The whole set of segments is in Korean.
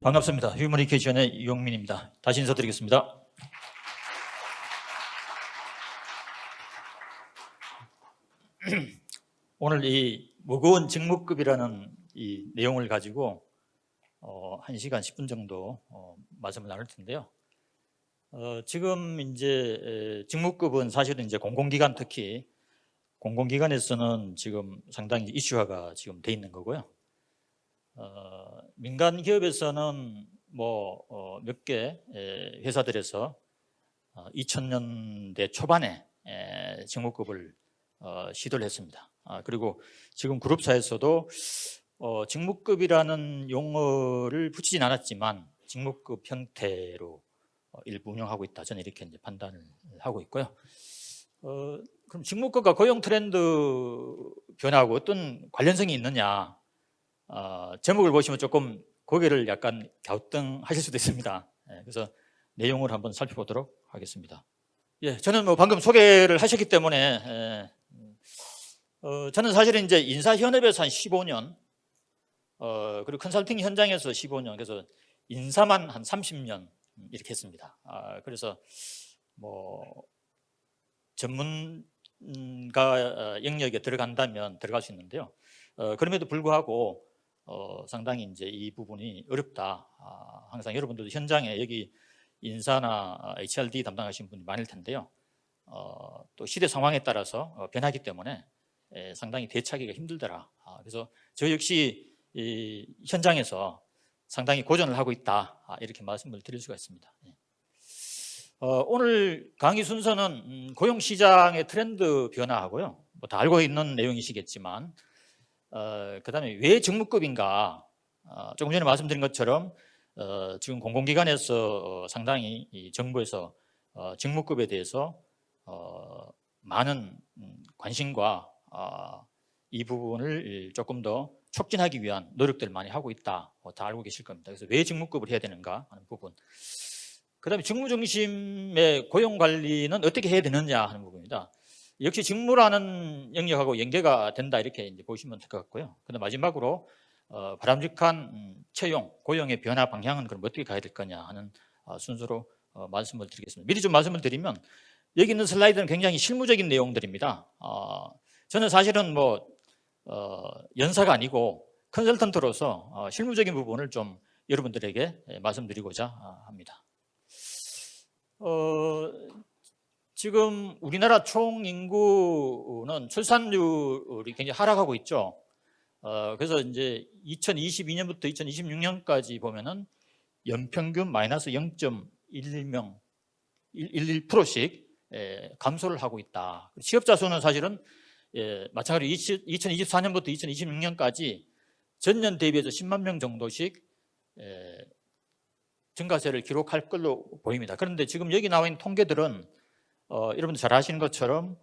반갑습니다. 휴머니케이션의 이용민입니다. 다시 인사드리겠습니다. 오늘 이 무거운 직무급이라는 이 내용을 가지고 1시간 10분 정도 말씀을 나눌 텐데요. 지금 이제 직무급은 사실은 이제 공공기관, 특히 공공기관에서는 지금 상당히 이슈화가 지금 돼 있는 거고요. 민간 기업에서는 몇 개 회사들에서 2000년대 초반에 직무급을 시도를 했습니다. 그리고 지금 그룹사에서도 직무급이라는 용어를 붙이진 않았지만 직무급 형태로 일부 운영하고 있다. 저는 이렇게 이제 판단을 하고 있고요. 그럼 직무급과 고용 트렌드 변화하고 어떤 관련성이 있느냐? 제목을 보시면 조금 고개를 약간 갸우뚱하실 수도 있습니다. 그래서 내용을 한번 살펴보도록 하겠습니다. 저는 방금 소개를 하셨기 때문에 저는 사실은 이제 인사현업에서 한 15년, 그리고 컨설팅 현장에서 15년, 그래서 인사만 한 30년 이렇게 했습니다. 그래서 전문가 영역에 들어간다면 들어갈 수 있는데요. 그럼에도 불구하고 상당히 이제 이 부분이 어렵다. 항상 여러분들도 현장에 여기 인사나 HRD 담당하시는 분이 많을 텐데요. 또 시대 상황에 따라서 변하기 때문에 상당히 대처하기가 힘들더라. 그래서 저 역시 이 현장에서 상당히 고전을 하고 있다. 이렇게 말씀을 드릴 수가 있습니다. 오늘 강의 순서는 고용시장의 트렌드 변화하고요. 다 알고 있는 내용이시겠지만 그 다음에 왜 직무급인가, 조금 전에 말씀드린 것처럼 지금 공공기관에서 상당히 이 정부에서 직무급에 대해서 많은 관심과 이 부분을 조금 더 촉진하기 위한 노력들을 많이 하고 있다. 다 알고 계실 겁니다. 그래서 왜 직무급을 해야 되는가 하는 부분, 그 다음에 직무중심의 고용관리는 어떻게 해야 되느냐 하는 부분입니다. 역시 직무라는 영역하고 연계가 된다, 이렇게 이제 보시면 될 것 같고요. 그다음 마지막으로 바람직한 채용, 고용의 변화 방향은 그럼 어떻게 가야 될 거냐 하는 순서로 말씀을 드리겠습니다. 미리 좀 말씀을 드리면 여기 있는 슬라이드는 굉장히 실무적인 내용들입니다. 저는 사실은 연사가 아니고 컨설턴트로서 실무적인 부분을 좀 여러분들에게 말씀드리고자 합니다. 지금 우리나라 총 인구는 출산율이 굉장히 하락하고 있죠. 그래서 이제 2022년부터 2026년까지 보면은 연평균 마이너스 0.11명, 11%씩 감소를 하고 있다. 취업자 수는 사실은 마찬가지로 2024년부터 2026년까지 전년 대비해서 10만 명 정도씩 증가세를 기록할 걸로 보입니다. 그런데 지금 여기 나와 있는 통계들은 여러분들 잘 아시는 것처럼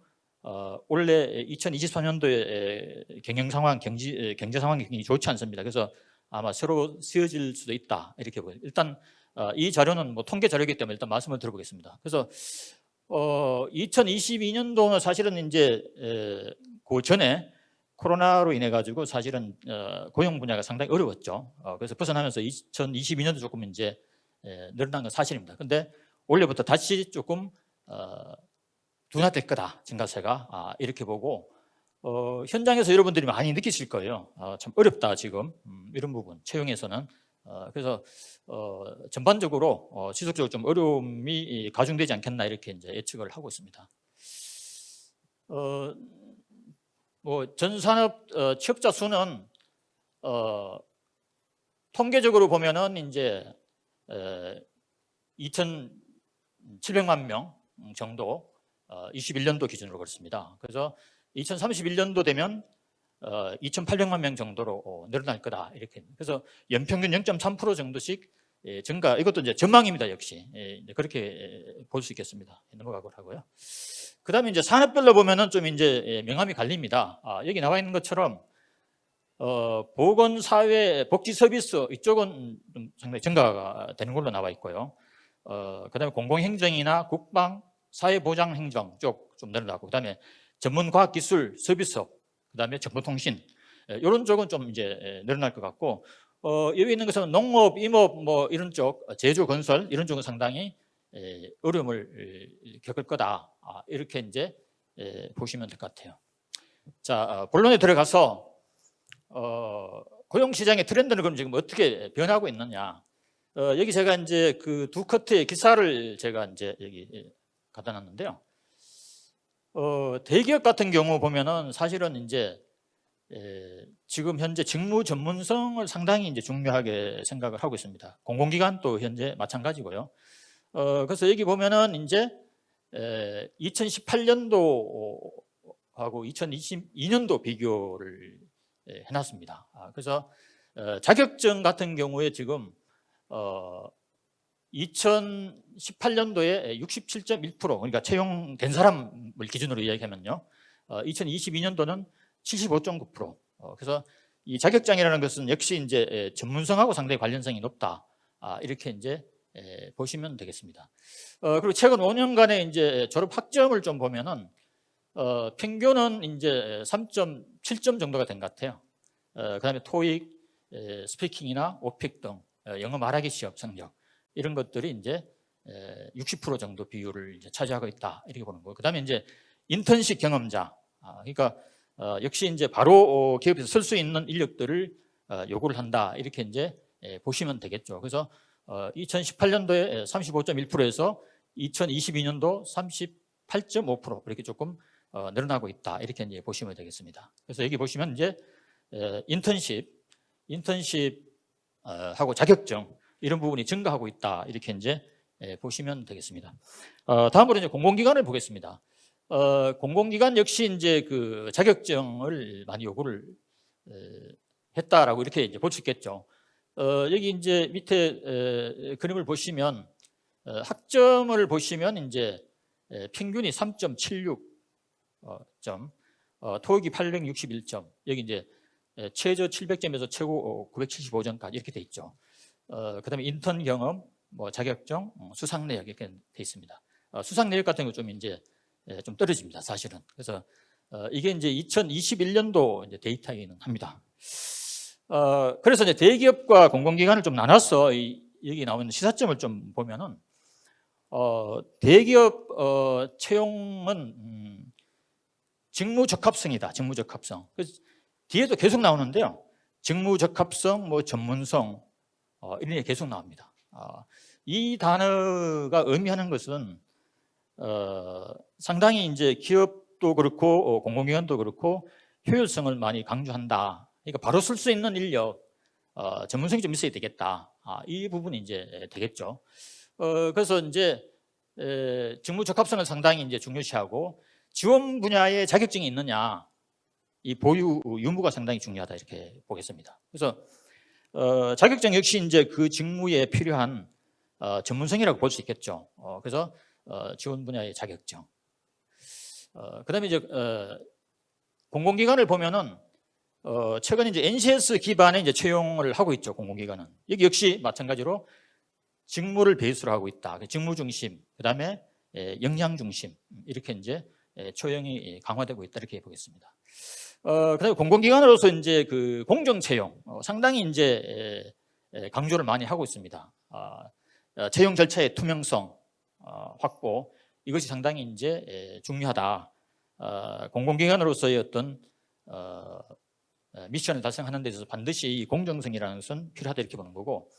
올해 2023년도에 경영 상황, 경제 상황이 굉장히 좋지 않습니다. 그래서 아마 새로 쓰여질 수도 있다, 이렇게 보여요. 일단 이 자료는 통계 자료이기 때문에 일단 말씀을 드려보겠습니다. 그래서 2022년도는 사실은 이제 그 전에 코로나로 인해 가지고 사실은 고용 분야가 상당히 어려웠죠. 그래서 벗어나면서 2022년도 조금 이제 늘어난 건 사실입니다. 근데 올해부터 다시 조금 둔화될 거다, 증가세가. 이렇게 보고 현장에서 여러분들이 많이 느끼실 거예요. 참 어렵다 지금, 이런 부분 채용에서는. 그래서 전반적으로 지속적으로 좀 어려움이 가중되지 않겠나, 이렇게 이제 예측을 하고 있습니다. 전산업 취업자 수는 통계적으로 보면은 이제 2,700만 명 정도 21년도 기준으로 그렇습니다. 그래서 2031년도 되면 2,800만 명 정도로 늘어날 거다, 이렇게. 그래서 연평균 0.3% 정도씩 증가. 이것도 이제 전망입니다. 역시 그렇게 볼 수 있겠습니다. 넘어가고 하고요. 그 다음에 이제 산업별로 보면은 좀 이제 명암이 갈립니다. 여기 나와 있는 것처럼 보건사회 복지서비스 이쪽은 좀 상당히 증가가 되는 걸로 나와 있고요. 그 다음에 공공행정이나 국방, 사회보장행정 쪽 좀 늘어나고, 그 다음에 전문과학기술 서비스업, 그 다음에 정보통신, 이런 쪽은 좀 이제 늘어날 것 같고, 여기 있는 것은 농업, 임업 뭐 이런 쪽, 제조, 건설 이런 쪽은 상당히 어려움을 겪을 거다. 이렇게 이제 보시면 될 것 같아요. 자, 본론에 들어가서 고용 시장의 트렌드는 그럼 지금 어떻게 변하고 있느냐? 여기 제가 이제 그 두 커트의 기사를 제가 이제 여기 갖다 놨는데요. 대기업 같은 경우 보면은 사실은 이제 지금 현재 직무 전문성을 상당히 이제 중요하게 생각을 하고 있습니다. 공공기관도 현재 마찬가지고요. 그래서 여기 보면은 이제 2018년도하고 2022년도 비교를 해놨습니다. 그래서 자격증 같은 경우에 지금 2018년도에 67.1% 그러니까 채용된 사람을 기준으로 이야기하면요, 2022년도는 75.9%. 그래서 이 자격증이라는 것은 역시 이제 전문성하고 상당히 관련성이 높다. 이렇게 이제 보시면 되겠습니다. 그리고 최근 5년간의 이제 졸업 학점을 좀 보면은 평균은 이제 3.7점 정도가 된 것 같아요. 그다음에 토익, 스피킹이나 오픽 등 영어 말하기 시험 성적 이런 것들이 이제 60% 정도 비율을 이제 차지하고 있다 이렇게 보는 거고, 그다음에 이제 인턴십 경험자, 그러니까 역시 이제 바로 기업에서 쓸 수 있는 인력들을 요구를 한다 이렇게 이제 보시면 되겠죠. 그래서 2018년도에 35.1%에서 2022년도 38.5% 이렇게 조금 늘어나고 있다 이렇게 이제 보시면 되겠습니다. 그래서 여기 보시면 이제 인턴십하고 자격증 이런 부분이 증가하고 있다 이렇게 이제 보시면 되겠습니다. 다음으로 이제 공공기관을 보겠습니다. 공공기관 역시 이제 그 자격증을 많이 요구를 했다라고 이렇게 이제 볼 수 있겠죠. 여기 이제 밑에 그림을 보시면 학점을 보시면 이제 평균이 3.76점, 토익이 861점, 여기 이제 최저 700점에서 최고 975점까지 이렇게 돼 있죠. 그다음에 인턴 경험, 뭐 자격증, 수상 내역 이렇게 돼 있습니다. 수상 내역 같은 거 좀 이제 좀 떨어집니다, 사실은. 그래서 이게 이제 2021년도 이제 데이터이긴 합니다. 그래서 이제 대기업과 공공기관을 좀 나눠서 여기 나오는 시사점을 좀 보면은 대기업 채용은 직무 적합성이다. 직무 적합성. 그래서 뒤에도 계속 나오는데요. 직무 적합성, 뭐 전문성 이런 게 계속 나옵니다. 이 단어가 의미하는 것은 상당히 이제 기업도 그렇고 공공기관도 그렇고 효율성을 많이 강조한다. 그러니까 바로 쓸 수 있는 인력, 전문성이 좀 있어야 되겠다. 이 부분이 이제 되겠죠. 그래서 이제 직무 적합성을 상당히 이제 중요시하고 지원 분야에 자격증이 있느냐, 이 보유 유무가 상당히 중요하다 이렇게 보겠습니다. 그래서 자격증 역시 이제 그 직무에 필요한 전문성이라고 볼 수 있겠죠. 그래서 지원 분야의 자격증. 그다음에 이제 공공기관을 보면은 최근 이제 NCS 기반의 이제 채용을 하고 있죠. 공공기관은 여기 역시 마찬가지로 직무를 베이스로 하고 있다. 직무 중심, 그다음에 역량 중심 이렇게 이제 초용이 강화되고 있다 이렇게 보겠습니다. 그다음에 공공기관으로서 이제 그 공정 채용 상당히 이제 강조를 많이 하고 있습니다. 채용 절차의 투명성 확보 이것이 상당히 이제 중요하다. 공공기관으로서의 어떤 미션을 달성하는 데 있어서 반드시 이 공정성이라는 것은 필요하다 이렇게 보는 거고,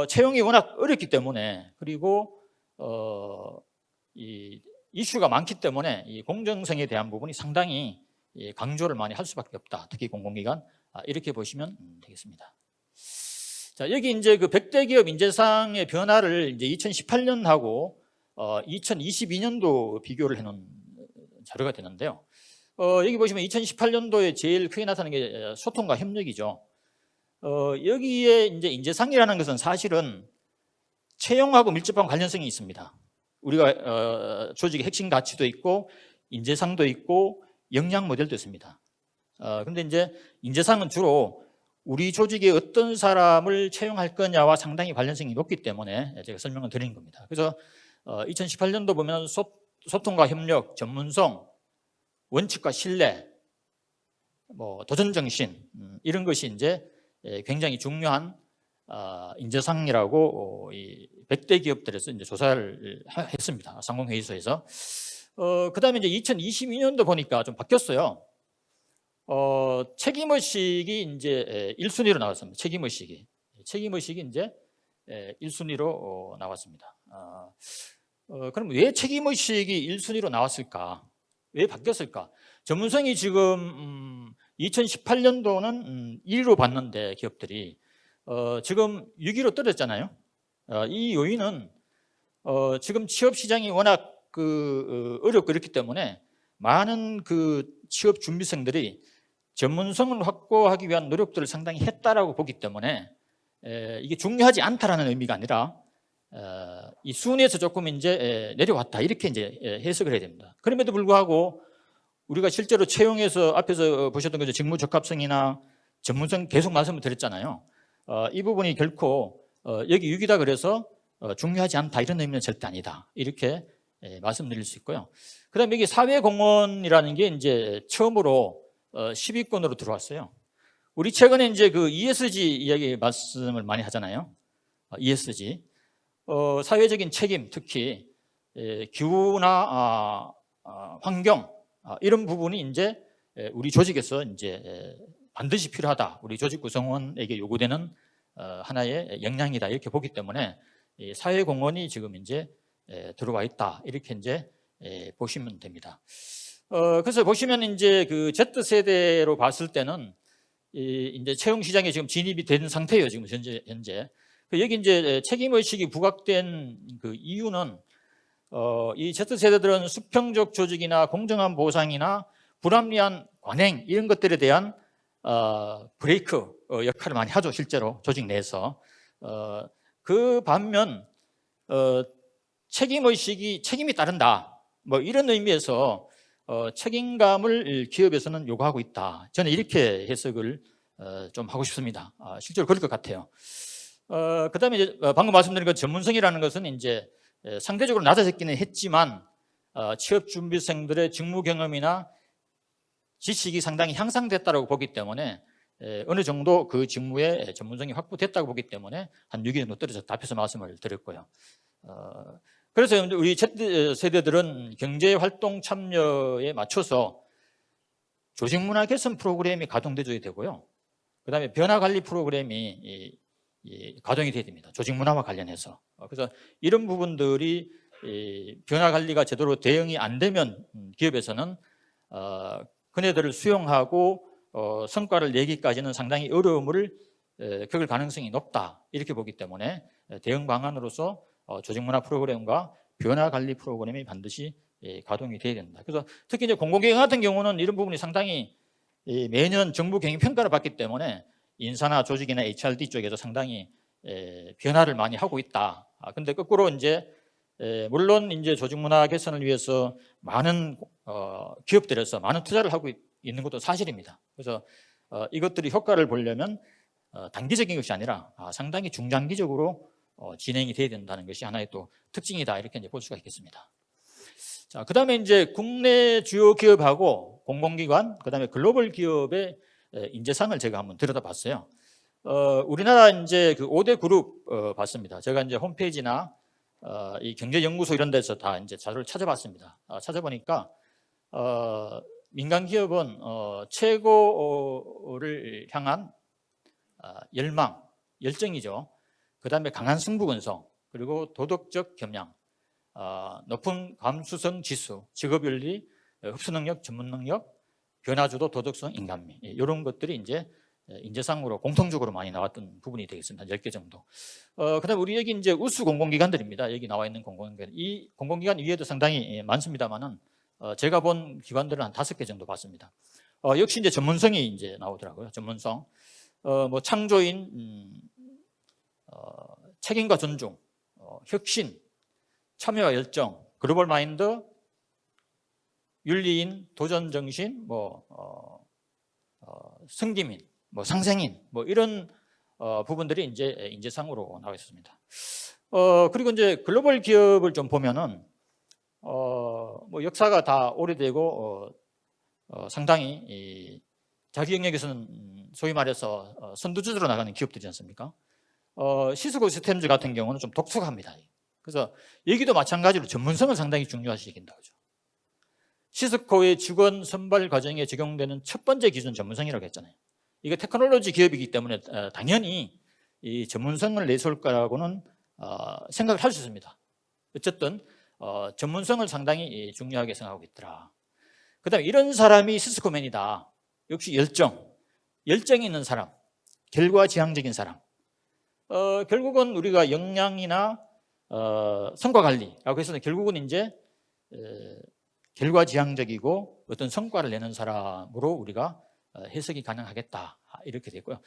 채용이 워낙 어렵기 때문에 그리고 이 이슈가 많기 때문에 이 공정성에 대한 부분이 상당히 강조를 많이 할 수밖에 없다. 특히 공공기관 이렇게 보시면 되겠습니다. 자, 여기 이제 그 100대 기업 인재상의 변화를 이제 2018년하고 2022년도 비교를 해놓은 자료가 되는데요. 여기 보시면 2018년도에 제일 크게 나타나는 게 소통과 협력이죠. 여기에 이제 인재상이라는 것은 사실은 채용하고 밀접한 관련성이 있습니다. 우리가 조직의 핵심 가치도 있고 인재상도 있고 역량 모델도 있습니다. 그런데 이제 인재상은 주로 우리 조직에 어떤 사람을 채용할 거냐와 상당히 관련성이 높기 때문에 제가 설명을 드린 겁니다. 그래서 2018년도 보면 소통과 협력, 전문성, 원칙과 신뢰, 뭐 도전 정신 이런 것이 이제 굉장히 중요한 인재상이라고 이 100대 기업들에서 이제 조사를 했습니다. 상공회의소에서. 그다음에 이제 2022년도 보니까 좀 바뀌었어요. 책임의식이 이제 1순위로 나왔습니다. 책임의식이 이제 1순위로 나왔습니다. 그럼 왜 책임의식이 1순위로 나왔을까? 왜 바뀌었을까? 전문성이 지금 2018년도는 1위로 봤는데 기업들이 지금 6위로 떨어졌잖아요. 이 요인은 지금 취업 시장이 워낙 어렵고 그렇기 때문에 많은 그 취업 준비생들이 전문성을 확보하기 위한 노력들을 상당히 했다라고 보기 때문에 이게 중요하지 않다라는 의미가 아니라 이 순위에서 조금 이제 내려왔다 이렇게 이제 해석을 해야 됩니다. 그럼에도 불구하고 우리가 실제로 채용에서 앞에서 보셨던 거죠. 직무 적합성이나 전문성 계속 말씀을 드렸잖아요. 이 부분이 결코 여기 6위다 그래서 중요하지 않다 이런 의미는 절대 아니다 이렇게 말씀드릴 수 있고요. 그다음에 여기 사회공헌이라는 게 이제 처음으로 10위권으로 들어왔어요. 우리 최근에 이제 그 ESG 이야기 말씀을 많이 하잖아요. ESG 사회적인 책임, 특히 기후나 환경 이런 부분이 이제 우리 조직에서 이제 반드시 필요하다. 우리 조직 구성원에게 요구되는 하나의 역량이다 이렇게 보기 때문에 사회공헌이 지금 이제 들어와 있다 이렇게 이제 보시면 됩니다. 그래서 보시면 이제 그 Z 세대로 봤을 때는 이제 채용 시장에 지금 진입이 된 상태예요. 지금 현재. 여기 이제 책임 의식이 부각된 그 이유는 이 Z 세대들은 수평적 조직이나 공정한 보상이나 불합리한 관행 이런 것들에 대한 브레이크 역할을 많이 하죠. 실제로 조직 내에서. 그 반면 책임 의식이 책임이 따른다. 뭐 이런 의미에서 책임감을 기업에서는 요구하고 있다. 저는 이렇게 해석을 좀 하고 싶습니다. 실제로 그럴 것 같아요. 그다음에 이제 방금 말씀드린 것 전문성이라는 것은 이제 상대적으로 낮아졌기는 했지만 취업 준비생들의 직무 경험이나 지식이 상당히 향상됐다고 보기 때문에 어느 정도 그 직무의 전문성이 확보됐다고 보기 때문에 한 6위 정도 떨어졌다. 앞에서 말씀을 드렸고요. 그래서 우리 Z 세대들은 경제활동 참여에 맞춰서 조직문화 개선 프로그램이 가동돼줘야 되고요. 그 다음에 변화관리 프로그램이 가동이 돼야 됩니다. 조직문화와 관련해서. 그래서 이런 부분들이 변화관리가 제대로 대응이 안 되면 기업에서는 그네들을 수용하고 성과를 내기까지는 상당히 어려움을 겪을 가능성이 높다 이렇게 보기 때문에 대응 방안으로서 조직문화 프로그램과 변화관리 프로그램이 반드시 가동이 돼야 된다. 그래서 특히 이제 공공기관 같은 경우는 이런 부분이 상당히 매년 정부 경영 평가를 받기 때문에 인사나 조직이나 HRD 쪽에서 상당히 변화를 많이 하고 있다. 근데 거꾸로 이제 물론 이제 조직문화 개선을 위해서 많은 기업들에서 많은 투자를 하고 있는 것도 사실입니다. 그래서 이것들이 효과를 보려면 단기적인 것이 아니라 상당히 중장기적으로 진행이 돼야 된다는 것이 하나의 또 특징이다 이렇게 이제 볼 수가 있겠습니다. 자, 그다음에 이제 국내 주요 기업하고 공공기관, 그다음에 글로벌 기업의 인재상을 제가 한번 들여다봤어요. 우리나라 이제 그 5대 그룹 봤습니다. 제가 이제 홈페이지나 이 경제연구소 이런 데서 다 이제 자료를 찾아봤습니다. 찾아보니까 민간 기업은 최고를 향한 열망, 열정이죠. 그 다음에 강한 승부근성, 그리고 도덕적 겸양, 높은 감수성 지수, 직업윤리, 흡수능력, 전문능력, 변화주도, 도덕성, 인간미 이런 것들이 이제 인재상으로 공통적으로 많이 나왔던 부분이 되겠습니다. 10개 정도. 그다음 우리 여기 이제 우수 공공기관들입니다. 여기 나와 있는 공공기관. 이 공공기관 위에도 상당히 많습니다만은 제가 본 기관들은 한 5개 정도 봤습니다. 역시 이제 전문성이 이제 나오더라고요. 전문성. 뭐 창조인, 책임과 존중, 혁신, 참여와 열정, 글로벌 마인드, 윤리인, 도전 정신, 승기민, 상생인, 이런 부분들이 이제 인재상으로 나와 있습니다. 그리고 이제 글로벌 기업을 좀 보면은 역사가 다 오래되고 상당히 자기 영역에서는 소위 말해서 선두주자로 나가는 기업들이지 않습니까? 시스코 시스템즈 같은 경우는 좀 독특합니다. 그래서 여기도 마찬가지로 전문성을 상당히 중요하시긴다. 그죠? 시스코의 직원 선발 과정에 적용되는 첫 번째 기준 전문성이라고 했잖아요. 이게 테크놀로지 기업이기 때문에 당연히 이 전문성을 내세울 거라고는 생각을 할 수 있습니다. 어쨌든 전문성을 상당히 중요하게 생각하고 있더라. 그 다음에 이런 사람이 시스코맨이다. 역시 열정이 있는 사람, 결과지향적인 사람. 결국은 우리가 역량이나 성과 관리라고 해서는 결국은 이제 결과지향적이고 어떤 성과를 내는 사람으로 우리가 해석이 가능하겠다 이렇게 되고요.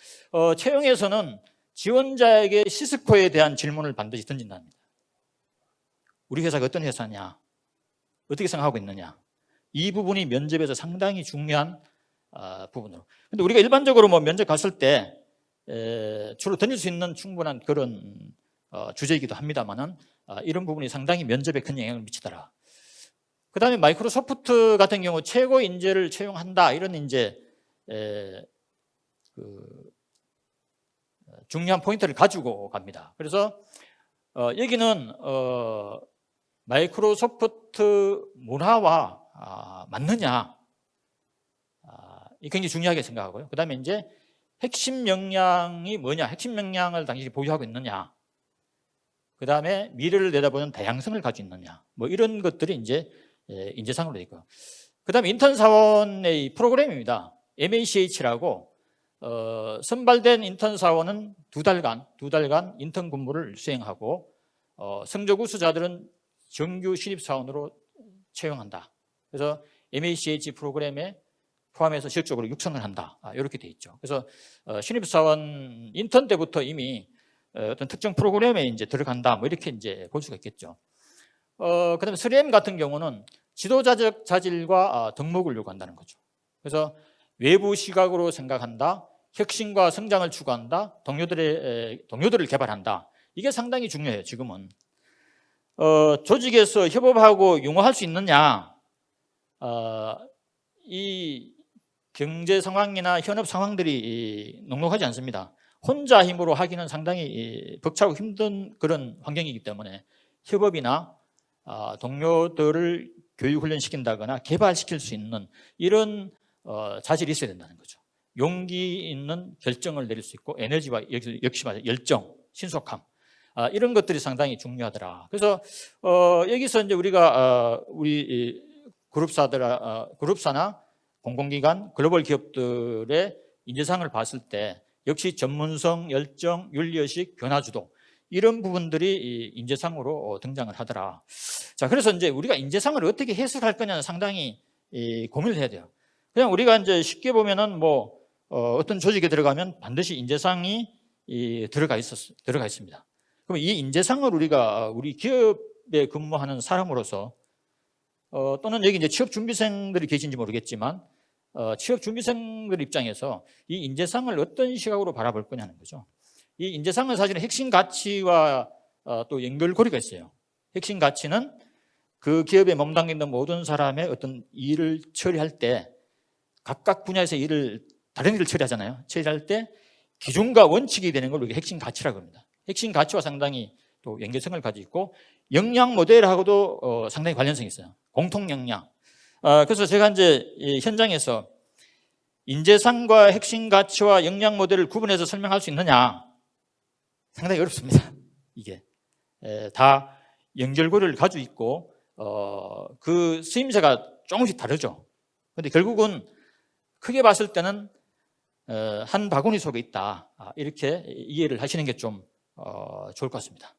채용에서는 지원자에게 시스코에 대한 질문을 반드시 던진답니다. 우리 회사가 어떤 회사냐, 어떻게 생각하고 있느냐, 이 부분이 면접에서 상당히 중요한 부분으로. 근데 우리가 일반적으로 뭐 면접 갔을 때 주로 던질 수 있는 충분한 그런 주제이기도 합니다만은 이런 부분이 상당히 면접에 큰 영향을 미치더라. 그 다음에 마이크로소프트 같은 경우 최고 인재를 채용한다 이런 이제 중요한 포인트를 가지고 갑니다. 그래서 여기는 마이크로소프트 문화와 맞느냐 이 굉장히 중요하게 생각하고요. 그 다음에 이제 핵심 역량이 뭐냐, 핵심 역량을 당신이 보유하고 있느냐, 그 다음에 미래를 내다보는 다양성을 가지고 있느냐, 뭐 이런 것들이 이제 인재상으로 되어 있고요. 그 다음에 인턴 사원의 프로그램입니다. MACH라고 선발된 인턴 사원은 두 달간 인턴 근무를 수행하고 성적 우수자들은 정규 신입사원으로 채용한다. 그래서 MACH 프로그램에 포함해서 지역적으로 육성을 한다. 이렇게 돼 있죠. 그래서 신입사원 인턴 때부터 이미 어떤 특정 프로그램에 이제 들어간다. 뭐 이렇게 이제 볼 수가 있겠죠. 그다음에 3M 같은 경우는 지도자적 자질과 덕목을 요구한다는 거죠. 그래서 외부 시각으로 생각한다, 혁신과 성장을 추구한다, 동료들을 개발한다. 이게 상당히 중요해요. 지금은 조직에서 협업하고 융화할 수 있느냐, 이 경제 상황이나 현업 상황들이 녹록하지 않습니다. 혼자 힘으로 하기는 상당히 벅차고 힘든 그런 환경이기 때문에 협업이나 동료들을 교육 훈련시킨다거나 개발시킬 수 있는 이런 자질이 있어야 된다는 거죠. 용기 있는 결정을 내릴 수 있고 에너지와 역시 열정, 신속함 이런 것들이 상당히 중요하더라. 그래서 여기서 이제 우리가 우리 그룹사나 공공기관, 글로벌 기업들의 인재상을 봤을 때 역시 전문성, 열정, 윤리의식, 변화주도 이런 부분들이 인재상으로 등장을 하더라. 자, 그래서 이제 우리가 인재상을 어떻게 해석할 거냐는 상당히 고민을 해야 돼요. 그냥 우리가 이제 쉽게 보면은 뭐 어떤 조직에 들어가면 반드시 인재상이 들어가 있습니다. 그럼 이 인재상을 우리가 우리 기업에 근무하는 사람으로서 또는 여기 이제 취업 준비생들이 계신지 모르겠지만 취업 준비생들 입장에서 이 인재상을 어떤 시각으로 바라볼 거냐는 거죠. 이 인재상은 사실은 핵심 가치와 또 연결고리가 있어요. 핵심 가치는 그 기업에 몸담고 있는 모든 사람의 어떤 일을 처리할 때 각각 분야에서 다른 일을 처리하잖아요. 처리할 때 기준과 원칙이 되는 걸 우리가 핵심 가치라고 합니다. 핵심 가치와 상당히 또 연결성을 가지고 있고 역량 모델하고도 상당히 관련성이 있어요. 공통 역량. 그래서 제가 이제 현장에서 인재상과 핵심 가치와 역량 모델을 구분해서 설명할 수 있느냐 상당히 어렵습니다. 이게 다 연결고리를 가지고 있고 그 쓰임새가 조금씩 다르죠. 그런데 결국은 크게 봤을 때는 한 바구니 속에 있다. 이렇게 이해를 하시는 게 좀 좋을 것 같습니다.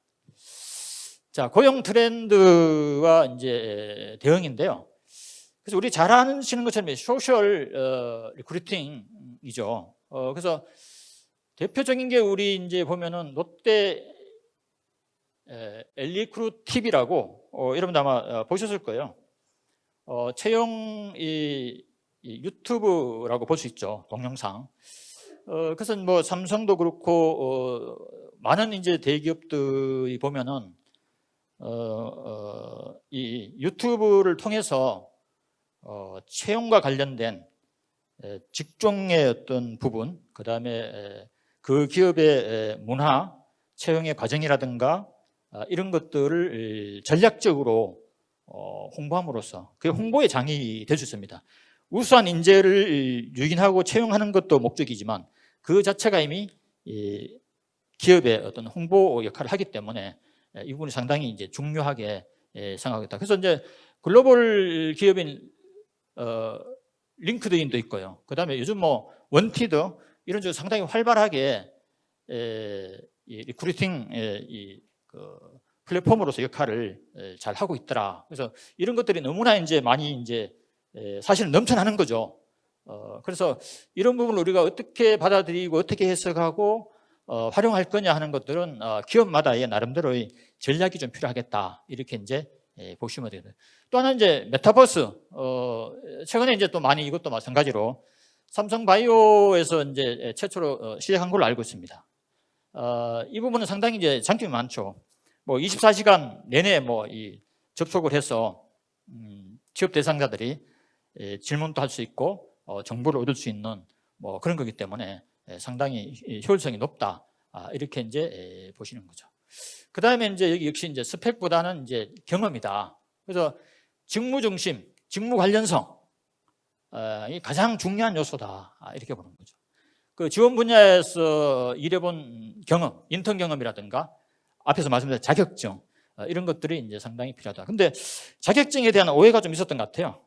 자, 고용 트렌드와 이제 대응인데요. 그래서 우리 잘 아시는 것처럼 소셜 리크루팅이죠. 그래서 대표적인 게 우리 이제 보면은 롯데 엘리크루팁이라고 여러분도 아마 보셨을 거예요. 채용 유튜브라고 볼 수 있죠. 동영상. 그래서 뭐 삼성도 그렇고 많은 이제 대기업들이 보면은 이 유튜브를 통해서 채용과 관련된 직종의 어떤 부분, 그다음에 그 기업의 문화, 채용의 과정이라든가 이런 것들을 전략적으로 홍보함으로써 그게 홍보의 장이 될 수 있습니다. 우수한 인재를 유인하고 채용하는 것도 목적이지만 그 자체가 이미 기업의 어떤 홍보 역할을 하기 때문에 이 부분이 상당히 이제 중요하게 생각하겠다. 그래서 이제 글로벌 기업인 링크드인도 있고요. 그다음에 요즘 뭐 원티드 이런 쪽으로 상당히 활발하게 이 리크루팅 그 플랫폼으로서 역할을 잘 하고 있더라. 그래서 이런 것들이 너무나 이제 많이 이제 사실은 넘쳐나는 거죠. 그래서 이런 부분을 우리가 어떻게 받아들이고 어떻게 해석하고 활용할 거냐 하는 것들은 기업마다의 나름대로의 전략이 좀 필요하겠다. 이렇게 이제 보시면 되거든요. 또 하나 이제 메타버스. 최근에 이제 또 많이 이것도 마찬가지로 삼성바이오에서 이제 최초로 시작한 걸로 알고 있습니다. 이 부분은 상당히 이제 장점이 많죠. 뭐 24시간 내내 뭐 이 접속을 해서 취업 대상자들이 질문도 할 수 있고 정보를 얻을 수 있는 뭐 그런 거기 때문에 상당히 효율성이 높다. 이렇게 이제 보시는 거죠. 그 다음에 이제 여기 역시 이제 스펙보다는 이제 경험이다. 그래서 직무 중심, 직무 관련성, 이 가장 중요한 요소다. 이렇게 보는 거죠. 그 지원 분야에서 일해본 경험, 인턴 경험이라든가 앞에서 말씀드린 자격증 이런 것들이 이제 상당히 필요하다. 근데 자격증에 대한 오해가 좀 있었던 것 같아요.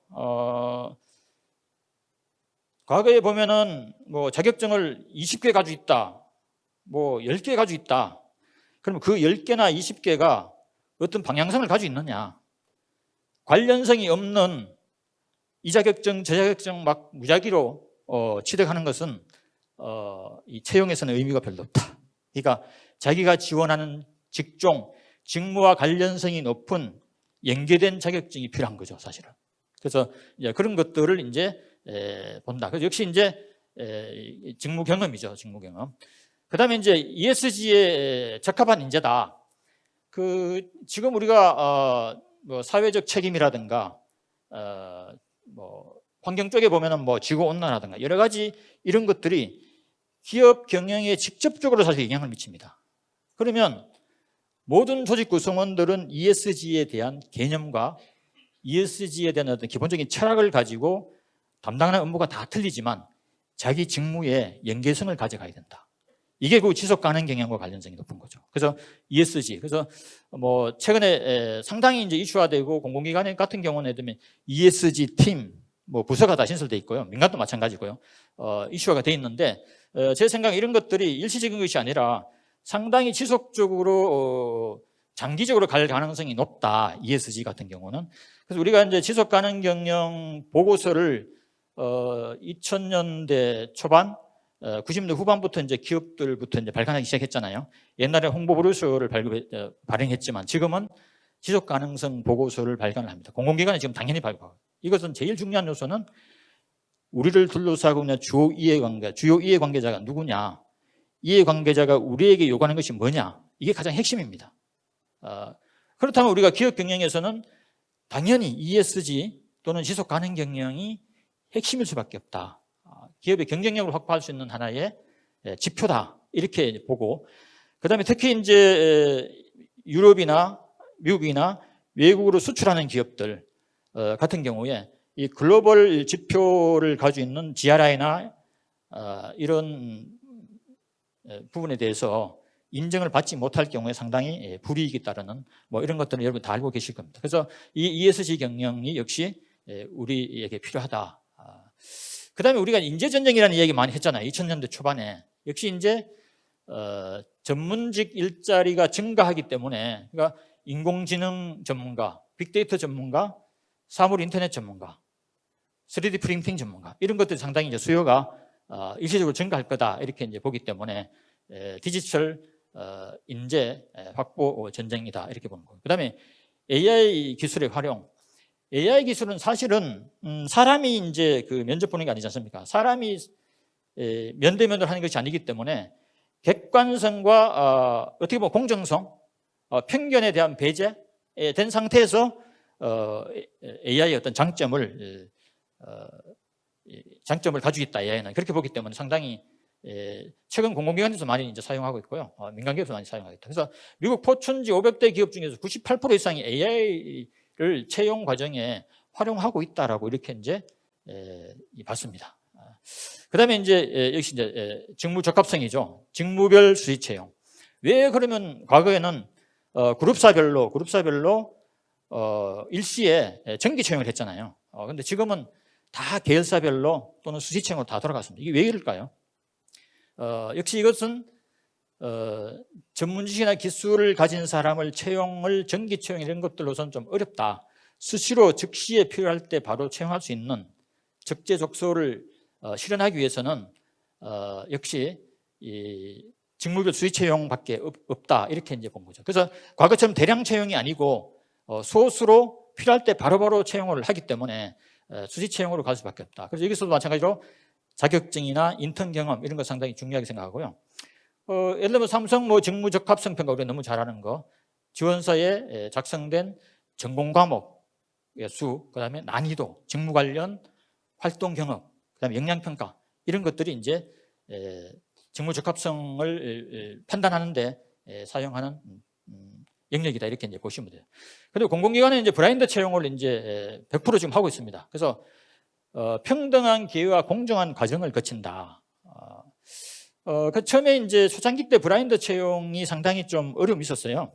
과거에 보면은 뭐 자격증을 20개 가지고 있다, 뭐 10개 가지고 있다. 그러면 그 10개나 20개가 어떤 방향성을 가지고 있느냐? 관련성이 없는 이 자격증, 저 자격증 막 무작위로 취득하는 것은 이 채용에서는 의미가 별로 없다. 그러니까 자기가 지원하는 직종, 직무와 관련성이 높은 연계된 자격증이 필요한 거죠, 사실은. 그래서 이제 그런 것들을 이제 본다. 그래서 역시 이제 직무 경험이죠, 직무 경험. 그다음에 이제 ESG에 적합한 인재다. 그 지금 우리가 뭐 사회적 책임이라든가 뭐 환경 쪽에 보면은 뭐 지구 온난화라든가 여러 가지 이런 것들이 기업 경영에 직접적으로 사실 영향을 미칩니다. 그러면 모든 조직 구성원들은 ESG에 대한 개념과 ESG에 대한 어떤 기본적인 철학을 가지고 담당하는 업무가 다 틀리지만 자기 직무에 연계성을 가져가야 된다. 이게 그 지속 가능 경영과 관련성이 높은 거죠. 그래서 ESG. 그래서 뭐 최근에 상당히 이제 이슈화되고 공공기관 같은 경우는 예를 들면 ESG 팀, 뭐 부서가 다 신설돼 있고요. 민간도 마찬가지고요. 이슈화가 돼 있는데 제 생각에 이런 것들이 일시적인 것이 아니라 상당히 지속적으로 장기적으로 갈 가능성이 높다. ESG 같은 경우는. 그래서 우리가 이제 지속 가능 경영 보고서를 2000년대 초반 90년대 후반부터 이제 기업들부터 이제 발간하기 시작했잖아요. 옛날에 홍보 브로셔를 발행했지만 지금은 지속 가능성 보고서를 발간을 합니다. 공공기관이 지금 당연히 발간하고. 이것은 제일 중요한 요소는 우리를 둘러싸고 있는 주요 이해관계자가 누구냐, 이해관계자가 우리에게 요구하는 것이 뭐냐, 이게 가장 핵심입니다. 그렇다면 우리가 기업 경영에서는 당연히 ESG 또는 지속 가능 경영이 핵심일 수밖에 없다. 기업의 경쟁력을 확보할 수 있는 하나의 지표다. 이렇게 보고, 그 다음에 특히 이제 유럽이나 미국이나 외국으로 수출하는 기업들 같은 경우에 이 글로벌 지표를 가지고 있는 GRI나 이런 부분에 대해서 인정을 받지 못할 경우에 상당히 불이익이 따르는 뭐 이런 것들은 여러분 다 알고 계실 겁니다. 그래서 이 ESG 경영이 역시 우리에게 필요하다. 그 다음에 우리가 인재전쟁이라는 얘기 많이 했잖아요. 2000년대 초반에. 역시 이제 전문직 일자리가 증가하기 때문에, 그러니까 인공지능 전문가, 빅데이터 전문가, 사물 인터넷 전문가, 3D 프린팅 전문가, 이런 것들이 상당히 이제 수요가 일시적으로 증가할 거다. 이렇게 이제 보기 때문에 디지털 인재 확보 전쟁이다. 이렇게 보는 거예요. 그 다음에 AI 기술의 활용. AI 기술은 사실은 사람이 이제 그 면접 보는 게 아니지 않습니까? 사람이 면대면을 하는 것이 아니기 때문에 객관성과 어떻게 보면 공정성, 편견에 대한 배제된 상태에서 AI의 어떤 장점을 장점을 가지고 있다. AI는 그렇게 보기 때문에 상당히 최근 공공기관에서 많이 이제 사용하고 있고요. 민간기업에서 많이 사용하고 있다. 그래서 미국 포춘지 500대 기업 중에서 98% 이상이 AI를 채용 과정에 활용하고 있다라고 이렇게 이제 봤습니다. 그다음에 이제 역시 이제 직무 적합성이죠. 직무별 수시 채용. 왜 그러면 과거에는 그룹사별로 일시에 정기 채용을 했잖아요. 근데 지금은 다 계열사별로 또는 수시 채용으로 다 돌아갔습니다. 이게 왜 이럴까요? 역시 이것은 전문 지식이나 기술을 가진 사람을 채용을 정기 채용 이런 것들로서는 좀 어렵다. 수시로 즉시에 필요할 때 바로 채용할 수 있는 적재적소를 실현하기 위해서는 역시 이 직무별 수시 채용밖에 없다 이렇게 이제 본 거죠. 그래서 과거처럼 대량 채용이 아니고 소수로 필요할 때 바로바로 채용을 하기 때문에 수시 채용으로 갈 수밖에 없다. 그래서 여기서도 마찬가지로 자격증이나 인턴 경험 이런 거 상당히 중요하게 생각하고요. 예를 들면 삼성 직무 적합성 평가 우리가 너무 잘 아는 거 지원서에 작성된 전공 과목의 수, 그다음에 난이도, 직무 관련 활동 경험, 그다음에 역량 평가 이런 것들이 이제 직무 적합성을 판단하는데 사용하는 영역이다 이렇게 이제 보시면 돼요. 그리고 공공기관은 이제 브라인드 채용을 이제 100% 지금 하고 있습니다. 그래서 평등한 기회와 공정한 과정을 거친다. 그 처음에 이제 초창기 때 브라인드 채용이 상당히 좀 어려움이 있었어요.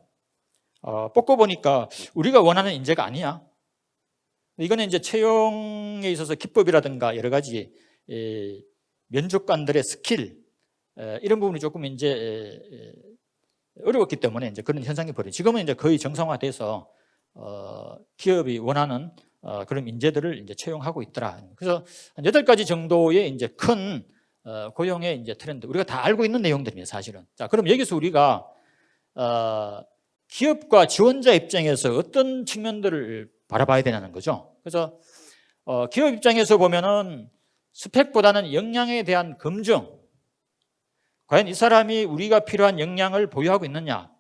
뽑고 보니까 우리가 원하는 인재가 아니야. 이거는 이제 채용에 있어서 기법이라든가 여러 가지 면접관들의 스킬 이런 부분이 조금 이제 어려웠기 때문에 이제 그런 현상이 벌어요. 지금은 이제 거의 정상화돼서 기업이 원하는 그런 인재들을 이제 채용하고 있더라. 그래서 한 8가지 정도의 이제 큰 고용의 이제 트렌드 우리가 다 알고 있는 내용들입니다, 사실은. 자, 그럼 여기서 우리가 기업과 지원자 입장에서 어떤 측면들을 바라봐야 되냐는 거죠. 그래서 기업 입장에서 보면은 스펙보다는 역량에 대한 검증, 과연 이 사람이 우리가 필요한 역량을 보유하고 있느냐,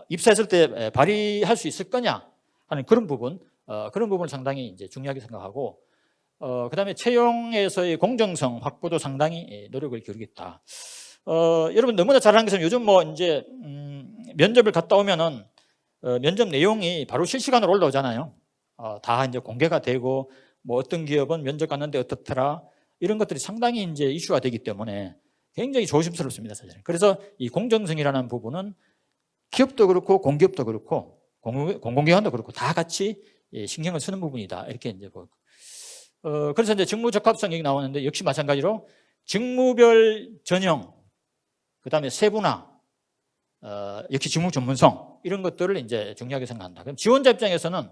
입사했을 때 발휘할 수 있을 거냐 하는 그런 부분을 상당히 이제 중요하게 생각하고, 그다음에 채용에서의 공정성 확보도 상당히 노력을 기울이겠다. 여러분 너무나 잘 아는 것은 요즘 뭐 이제 면접을 갔다 오면은 면접 내용이 바로 실시간으로 올라오잖아요. 다 이제 공개가 되고 뭐 어떤 기업은 면접 갔는데 어떻더라 이런 것들이 상당히 이제 이슈가 되기 때문에 굉장히 조심스럽습니다, 사실. 그래서 이 공정성이라는 부분은 기업도 그렇고 공기업도 그렇고 공공기관도 그렇고 다 같이 신경을 쓰는 부분이다 이렇게 이제 보고. 그래서 이제 직무 적합성 얘기 나오는데 역시 마찬가지로 직무별 전형, 그다음에 세분화, 역시 직무 전문성 이런 것들을 이제 중요하게 생각한다. 그럼 지원자 입장에서는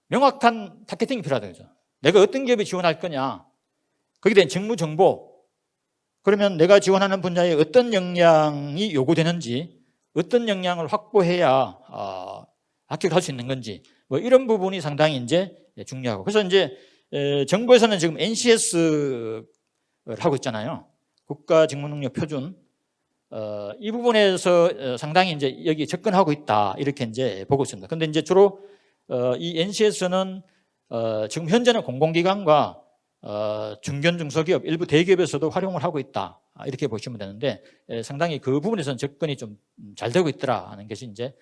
명확한 타겟팅이 필요하다는 거죠. 내가 어떤 기업에 지원할 거냐, 거기에 대한 직무 정보, 그러면 내가 지원하는 분야에 어떤 역량이 요구되는지, 어떤 역량을 확보해야 합격을 할 수 있는 건지, 뭐 이런 부분이 상당히 이제 중요하고. 그래서 이제 정부에서는 지금 NCS를 하고 있잖아요. 국가직무능력 표준. 이 부분에서 상당히 이제 여기 접근하고 있다 이렇게 이제 보고 있습니다. 근데 이제 주로 이 NCS는 지금 현재는 공공기관과 중견 중소기업 일부 대기업에서도 활용을 하고 있다 이렇게 보시면 되는데 상당히 그 부분에서는 접근이 좀 잘 되고 있더라 하는 것이 이제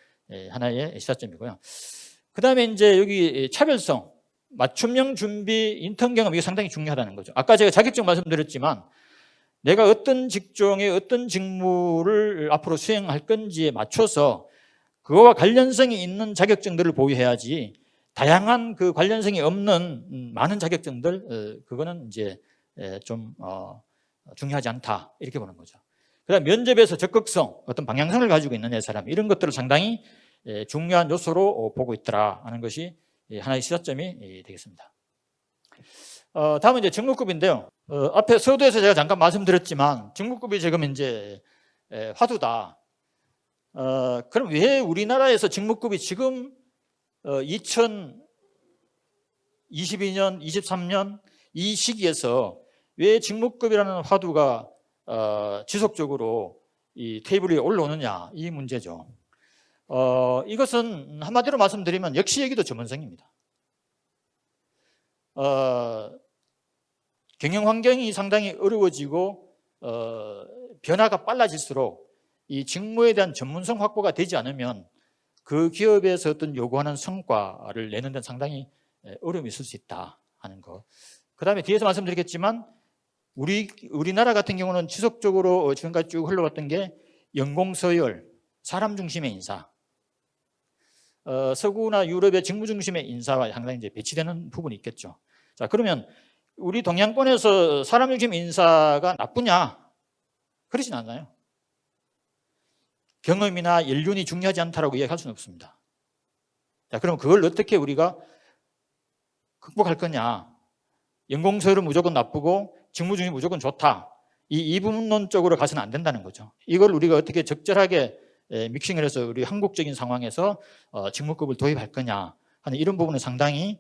하나의 시사점이고요. 그 다음에 이제 여기 차별성, 맞춤형 준비, 인턴 경험 이게 상당히 중요하다는 거죠. 아까 제가 자격증 말씀드렸지만 내가 어떤 직종에 어떤 직무를 앞으로 수행할 건지에 맞춰서 그거와 관련성이 있는 자격증들을 보유해야지 다양한 그 관련성이 없는 많은 자격증들 그거는 이제 좀 중요하지 않다 이렇게 보는 거죠. 그다음 면접에서 적극성, 어떤 방향성을 가지고 있는 사람 이런 것들을 상당히 중요한 요소로 보고 있더라 하는 것이 하나의 시사점이 되겠습니다. 다음은 이제 직무급인데요. 앞에 서두에서 제가 잠깐 말씀드렸지만 직무급이 지금 이제 화두다. 그럼 왜 우리나라에서 직무급이 지금 2022년, 23년 이 시기에서 왜 직무급이라는 화두가 지속적으로 이 테이블 위에 올라오느냐 이 문제죠. 이것은 한마디로 말씀드리면 역시 여기도 전문성입니다. 경영 환경이 상당히 어려워지고 변화가 빨라질수록 이 직무에 대한 전문성 확보가 되지 않으면 그 기업에서 어떤 요구하는 성과를 내는 데는 상당히 어려움이 있을 수 있다 하는 거. 그 다음에 뒤에서 말씀드리겠지만 우리나라 같은 경우는 지속적으로 지금까지 쭉 흘러왔던 게 연공서열, 사람 중심의 인사. 서구나 유럽의 직무 중심의 인사와 상당히 이제 배치되는 부분이 있겠죠. 자, 그러면 우리 동양권에서 사람 중심 인사가 나쁘냐? 그러진 않아요. 경험이나 연륜이 중요하지 않다라고 이야기할 수는 없습니다. 자, 그럼 그걸 어떻게 우리가 극복할 거냐? 연공서열은 무조건 나쁘고 직무 중심이 무조건 좋다. 이 이분론적으로 가서는 안 된다는 거죠. 이걸 우리가 어떻게 적절하게 믹싱을 해서 우리 한국적인 상황에서 직무급을 도입할 거냐 하는 이런 부분은 상당히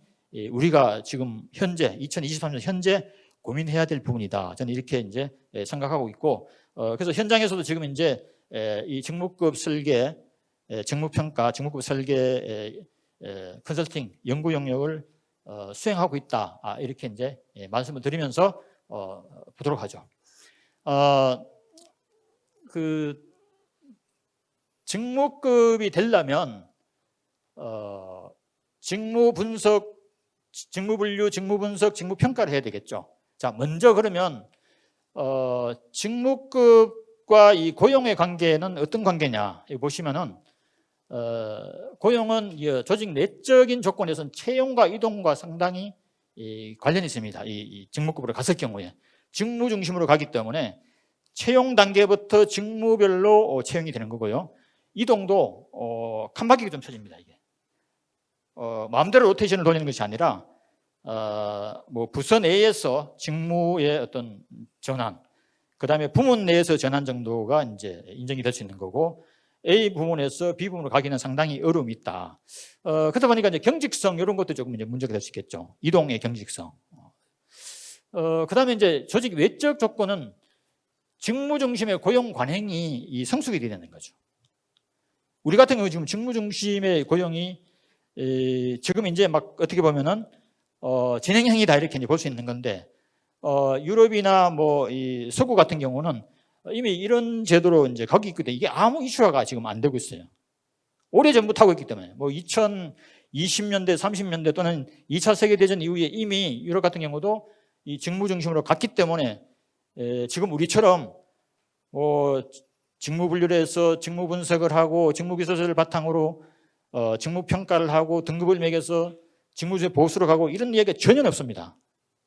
우리가 지금 현재 2023년 현재 고민해야 될 부분이다. 저는 이렇게 이제 생각하고 있고, 그래서 현장에서도 지금 이제 이 직무급 설계, 직무평가, 직무급 설계 컨설팅 연구 영역을 수행하고 있다. 이렇게 이제 말씀을 드리면서 보도록 하죠. 그 직무급이 되려면 직무 분석, 직무 분류, 직무 분석, 직무 평가를 해야 되겠죠. 자, 먼저 그러면 직무급과 이 고용의 관계는 어떤 관계냐? 여기 보시면은 고용은 조직 내적인 조건에서는 채용과 이동과 상당히 관련이 있습니다. 이 직무급으로 갔을 경우에 직무 중심으로 가기 때문에 채용 단계부터 직무별로 채용이 되는 거고요. 이동도 칸막이가 좀 쳐집니다. 이게 마음대로 로테이션을 돌리는 것이 아니라 뭐 부서 내에서 직무의 어떤 전환, 그 다음에 부문 내에서 전환 정도가 이제 인정이 될 수 있는 거고, A 부문에서 B 부문으로 가기는 상당히 어려움이 있다. 그러다 보니까 이제 경직성 이런 것도 조금 이제 문제가 될 수 있겠죠. 이동의 경직성. 그 다음에 이제 조직 외적 조건은 직무 중심의 고용 관행이 이 성숙이 되는 거죠. 우리 같은 경우 지금 직무 중심의 고용이 지금 이제 막 어떻게 보면은 진행형이다 이렇게 이제 볼 수 있는 건데, 유럽이나 뭐 이 서구 같은 경우는 이미 이런 제도로 이제 가고 있기 때문에 이게 아무 이슈화가 지금 안 되고 있어요. 오래전부터 하고 있기 때문에 뭐 2020년대, 30년대 또는 2차 세계대전 이후에 이미 유럽 같은 경우도 이 직무 중심으로 갔기 때문에 지금 우리처럼 직무 분류를 해서 직무 분석을 하고 직무 기술서를 바탕으로 직무 평가를 하고 등급을 매겨서 직무주의 보수로 가고 이런 이야기가 전혀 없습니다.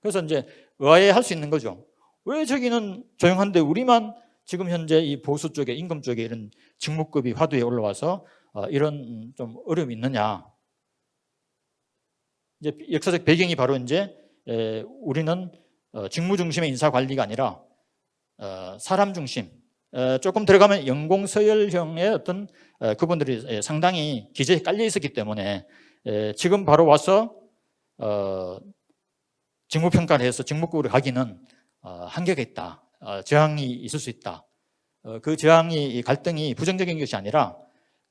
그래서 이제 의아해할 수 있는 거죠. 왜 저기는 조용한데 우리만 지금 현재 이 보수 쪽에 임금 쪽에 이런 직무급이 화두에 올라와서 이런 좀 어려움이 있느냐. 이제 역사적 배경이 바로 이제 우리는 직무 중심의 인사 관리가 아니라 사람 중심, 조금 들어가면 연공서열형의 어떤 그분들이 상당히 기저에 깔려 있었기 때문에 지금 바로 와서 직무평가를 해서 직무급으로 가기는 한계가 있다. 저항이 있을 수 있다. 그 저항이 갈등이 부정적인 것이 아니라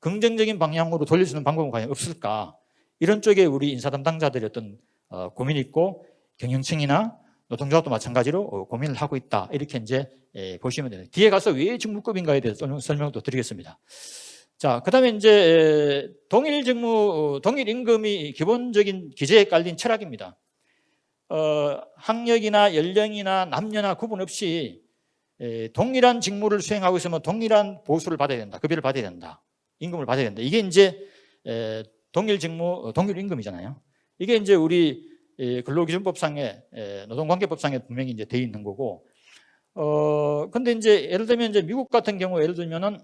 긍정적인 방향으로 돌릴 수 있는 방법은 과연 없을까? 이런 쪽에 우리 인사 담당자들이 어떤 고민이 있고 경영층이나 노동조합도 마찬가지로 고민을 하고 있다. 이렇게 이제 보시면 돼요. 뒤에 가서 왜 직무급인가에 대해서 설명도 드리겠습니다. 자, 그 다음에 이제 동일 직무, 동일 임금이 기본적인 기재에 깔린 철학입니다. 학력이나 연령이나 남녀나 구분 없이 동일한 직무를 수행하고 있으면 동일한 보수를 받아야 된다. 급여를 받아야 된다. 임금을 받아야 된다. 이게 이제 동일 직무, 동일 임금이잖아요. 이게 이제 우리 근로기준법상에 노동관계법상에 분명히 이제 돼 있는 거고, 근데 이제 예를 들면 이제 미국 같은 경우 예를 들면은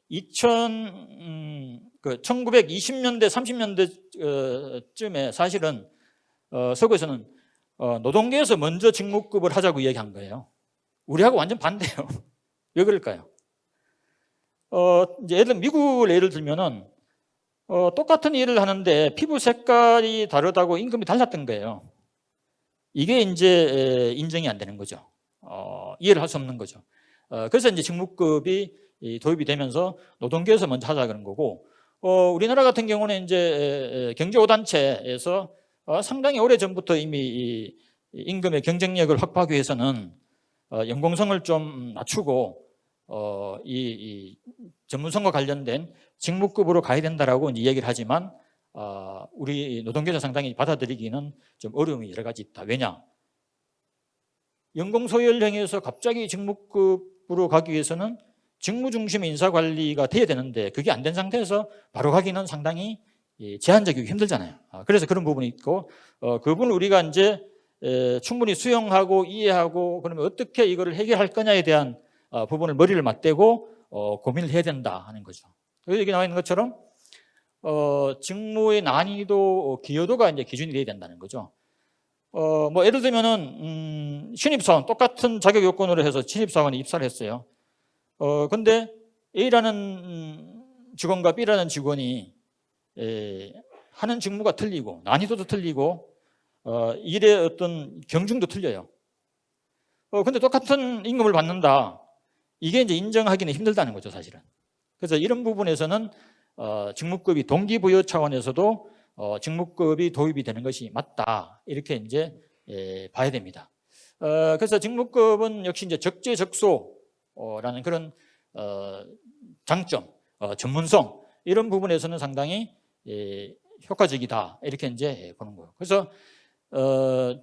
1920년대 30년대쯤에 사실은 서구에서는 노동계에서 먼저 직무급을 하자고 이야기한 거예요. 우리하고 완전 반대예요. 왜 그럴까요? 이제 예를 들면 미국을 예를 들면은 똑같은 일을 하는데 피부 색깔이 다르다고 임금이 달랐던 거예요. 이게 이제 인정이 안 되는 거죠. 이해를 할 수 없는 거죠. 그래서 이제 직무급이 도입이 되면서 노동계에서 먼저 하자 그런 거고, 우리나라 같은 경우는 이제 경제 5단체에서 상당히 오래 전부터 이미 임금의 경쟁력을 확보하기 위해서는 연공성을 좀 낮추고 이 전문성과 관련된 직무급으로 가야 된다라고 이제 얘기를 하지만 우리 노동계에서 상당히 받아들이기는 좀 어려움이 여러 가지 있다. 왜냐? 연공서열형에서 갑자기 직무급으로 가기 위해서는 직무 중심의 인사관리가 돼야 되는데 그게 안 된 상태에서 바로 가기는 상당히 제한적이고 힘들잖아요. 그래서 그런 부분이 있고 그 부분을 우리가 이제 충분히 수용하고 이해하고 그러면 어떻게 이거를 해결할 거냐에 대한 부분을 머리를 맞대고 고민을 해야 된다 하는 거죠. 여기 나와 있는 것처럼 직무의 난이도, 기여도가 이제 기준이 돼야 된다는 거죠. 뭐 예를 들면은 신입사원 똑같은 자격 요건으로 해서 신입사원이 입사를 했어요. 근데 A라는 직원과 B라는 직원이 하는 직무가 틀리고 난이도도 틀리고 일의 어떤 경중도 틀려요. 근데 똑같은 임금을 받는다. 이게 이제 인정하기는 힘들다는 거죠, 사실은. 그래서 이런 부분에서는 직무급이 동기부여 차원에서도 직무급이 도입이 되는 것이 맞다. 이렇게 이제 봐야 됩니다. 그래서 직무급은 역시 이제 적재적소라는 그런 장점, 전문성 이런 부분에서는 상당히 효과적이다. 이렇게 이제 보는 거예요. 그래서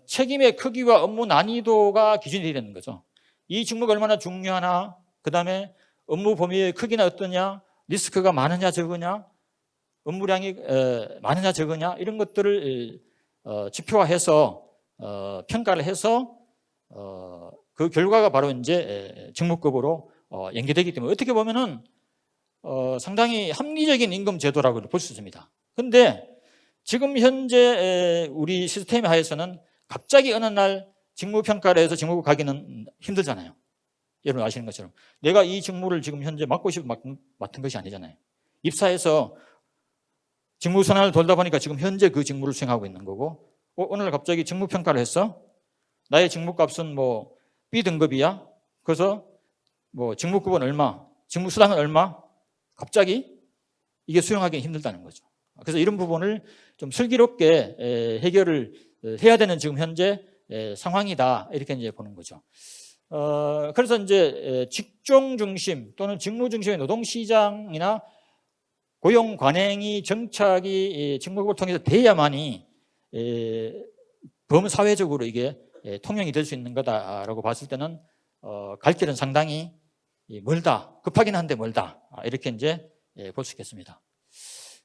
책임의 크기와 업무 난이도가 기준이 되야 되는 거죠. 이 직무가 얼마나 중요하나, 그 다음에 업무 범위의 크기나 어떠냐, 리스크가 많으냐 적으냐, 업무량이 많으냐 적으냐 이런 것들을 지표화해서 평가를 해서 그 결과가 바로 이제 직무급으로 연계되기 때문에 어떻게 보면은 상당히 합리적인 임금 제도라고 볼 수 있습니다. 그런데 지금 현재 우리 시스템 하에서는 갑자기 어느 날 직무평가를 해서 직무급 가기는 힘들잖아요. 여러분 아시는 것처럼 내가 이 직무를 지금 현재 맡고 싶어 맡은 것이 아니잖아요. 입사해서 직무 선언을 돌다 보니까 지금 현재 그 직무를 수행하고 있는 거고 오늘 갑자기 직무평가를 했어. 나의 직무값은 뭐 B등급이야. 그래서 뭐 직무급은 얼마, 직무수당은 얼마. 갑자기 이게 수용하기 힘들다는 거죠. 그래서 이런 부분을 좀 슬기롭게 해결을 해야 되는 지금 현재 상황이다. 이렇게 이제 보는 거죠. 그래서 이제 직종 중심 또는 직무 중심의 노동시장이나 고용 관행이 정착이 직무급을 통해서 돼야만이 범사회적으로 이게 통용이 될 수 있는 거다라고 봤을 때는 갈 길은 상당히 멀다. 급하긴 한데 멀다. 이렇게 이제 볼 수 있겠습니다.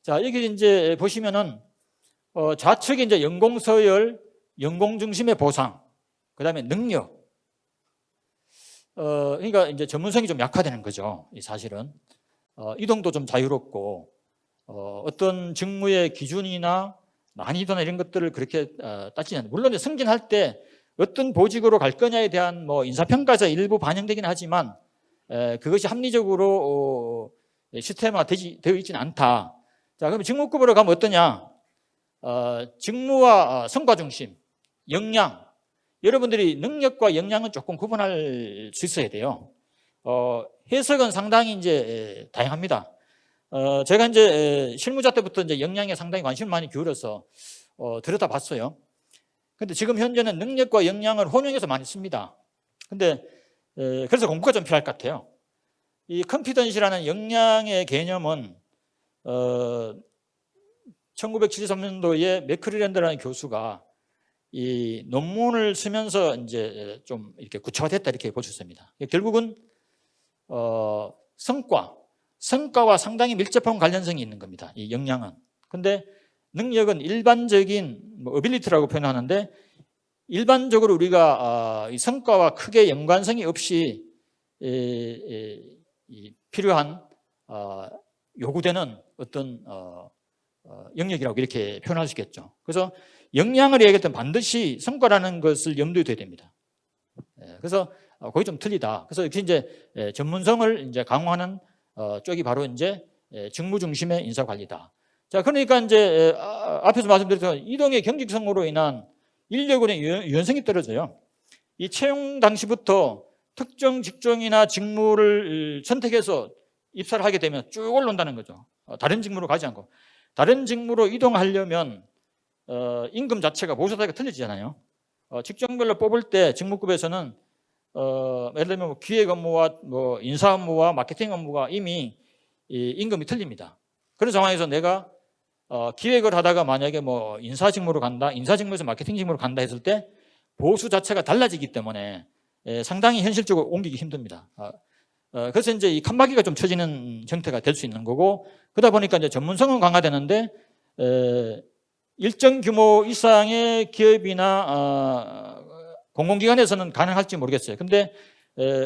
자, 여기 이제 보시면은 좌측에 이제 연공서열, 연공 중심의 보상, 그 다음에 능력. 그러니까 이제 전문성이 좀 약화되는 거죠. 이 사실은 이동도 좀 자유롭고 어떤 직무의 기준이나 난이도나 이런 것들을 그렇게 따지지 않는다. 물론 승진할 때 어떤 보직으로 갈 거냐에 대한 뭐 인사평가에서 일부 반영되긴 하지만 그것이 합리적으로 시스템화 되어 있지는 않다. 자, 그럼 직무급으로 가면 어떠냐? 직무와 성과 중심, 역량. 여러분들이 능력과 역량은 조금 구분할 수 있어야 돼요. 해석은 상당히 이제 다양합니다. 제가 이제 실무자 때부터 이제 역량에 상당히 관심을 많이 기울여서 들여다봤어요. 근데 지금 현재는 능력과 역량을 혼용해서 많이 씁니다. 근데 그래서 공부가 좀 필요할 것 같아요. 이 컴피던시라는 역량의 개념은 1973년도에 매크리랜드라는 교수가 이 논문을 쓰면서 이제 좀 이렇게 구체화됐다 이렇게 볼 수 있습니다. 결국은 성과와 상당히 밀접한 관련성이 있는 겁니다. 이 역량은. 근데 능력은 일반적인 어빌리티라고 표현하는데 일반적으로 우리가 이 성과와 크게 연관성이 없이 필요한 요구되는 어떤 영역이라고 이렇게 표현할 수 있겠죠. 그래서 역량을 얘기할 때 반드시 성과라는 것을 염두에 둬야 됩니다. 그래서 거기 좀 틀리다. 그래서 역시 이제 전문성을 이제 강화하는 쪽이 바로 이제 직무 중심의 인사 관리다. 자, 그러니까 이제 앞에서 말씀드렸던 이동의 경직성으로 인한 인력원의 유연성이 떨어져요. 이 채용 당시부터 특정 직종이나 직무를 선택해서 입사를 하게 되면 쭉 올라온다는 거죠. 다른 직무로 가지 않고. 다른 직무로 이동하려면 임금 자체가 보호사다가 틀려지잖아요. 직종별로 뽑을 때 직무급에서는 예를 들면 뭐 기획 업무와 뭐 인사 업무와 마케팅 업무가 이미 이 임금이 틀립니다. 그런 상황에서 내가 기획을 하다가 만약에 뭐 인사 직무로 간다, 인사 직무에서 마케팅 직무로 간다 했을 때 보수 자체가 달라지기 때문에 상당히 현실적으로 옮기기 힘듭니다. 그래서 이제 이 칸막이가 좀 쳐지는 형태가 될 수 있는 거고, 그러다 보니까 이제 전문성은 강화되는데 일정 규모 이상의 기업이나 공공기관에서는 가능할지 모르겠어요. 근데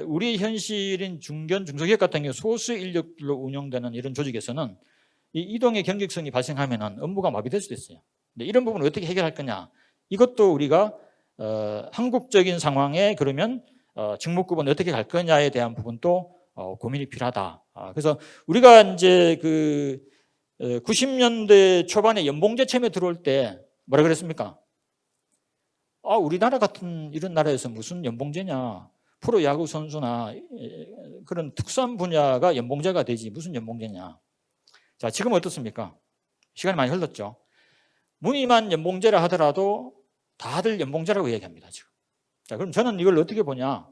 우리 현실인 중견, 중소기업 같은 경우 소수 인력들로 운영되는 이런 조직에서는 이 이동의 경직성이 발생하면 업무가 마비될 수도 있어요. 근데 이런 부분을 어떻게 해결할 거냐? 이것도 우리가 한국적인 상황에 그러면 직무급은 어떻게 갈 거냐에 대한 부분도 고민이 필요하다. 그래서 우리가 이제 그 90년대 초반에 연봉제 체험에 들어올 때 뭐라 그랬습니까? 우리나라 같은 이런 나라에서 무슨 연봉제냐? 프로야구 선수나 그런 특수한 분야가 연봉제가 되지 무슨 연봉제냐? 자, 지금은 어떻습니까? 시간이 많이 흘렀죠. 무늬만 연봉제라 하더라도 다들 연봉제라고 얘기합니다, 지금. 자, 그럼 저는 이걸 어떻게 보냐?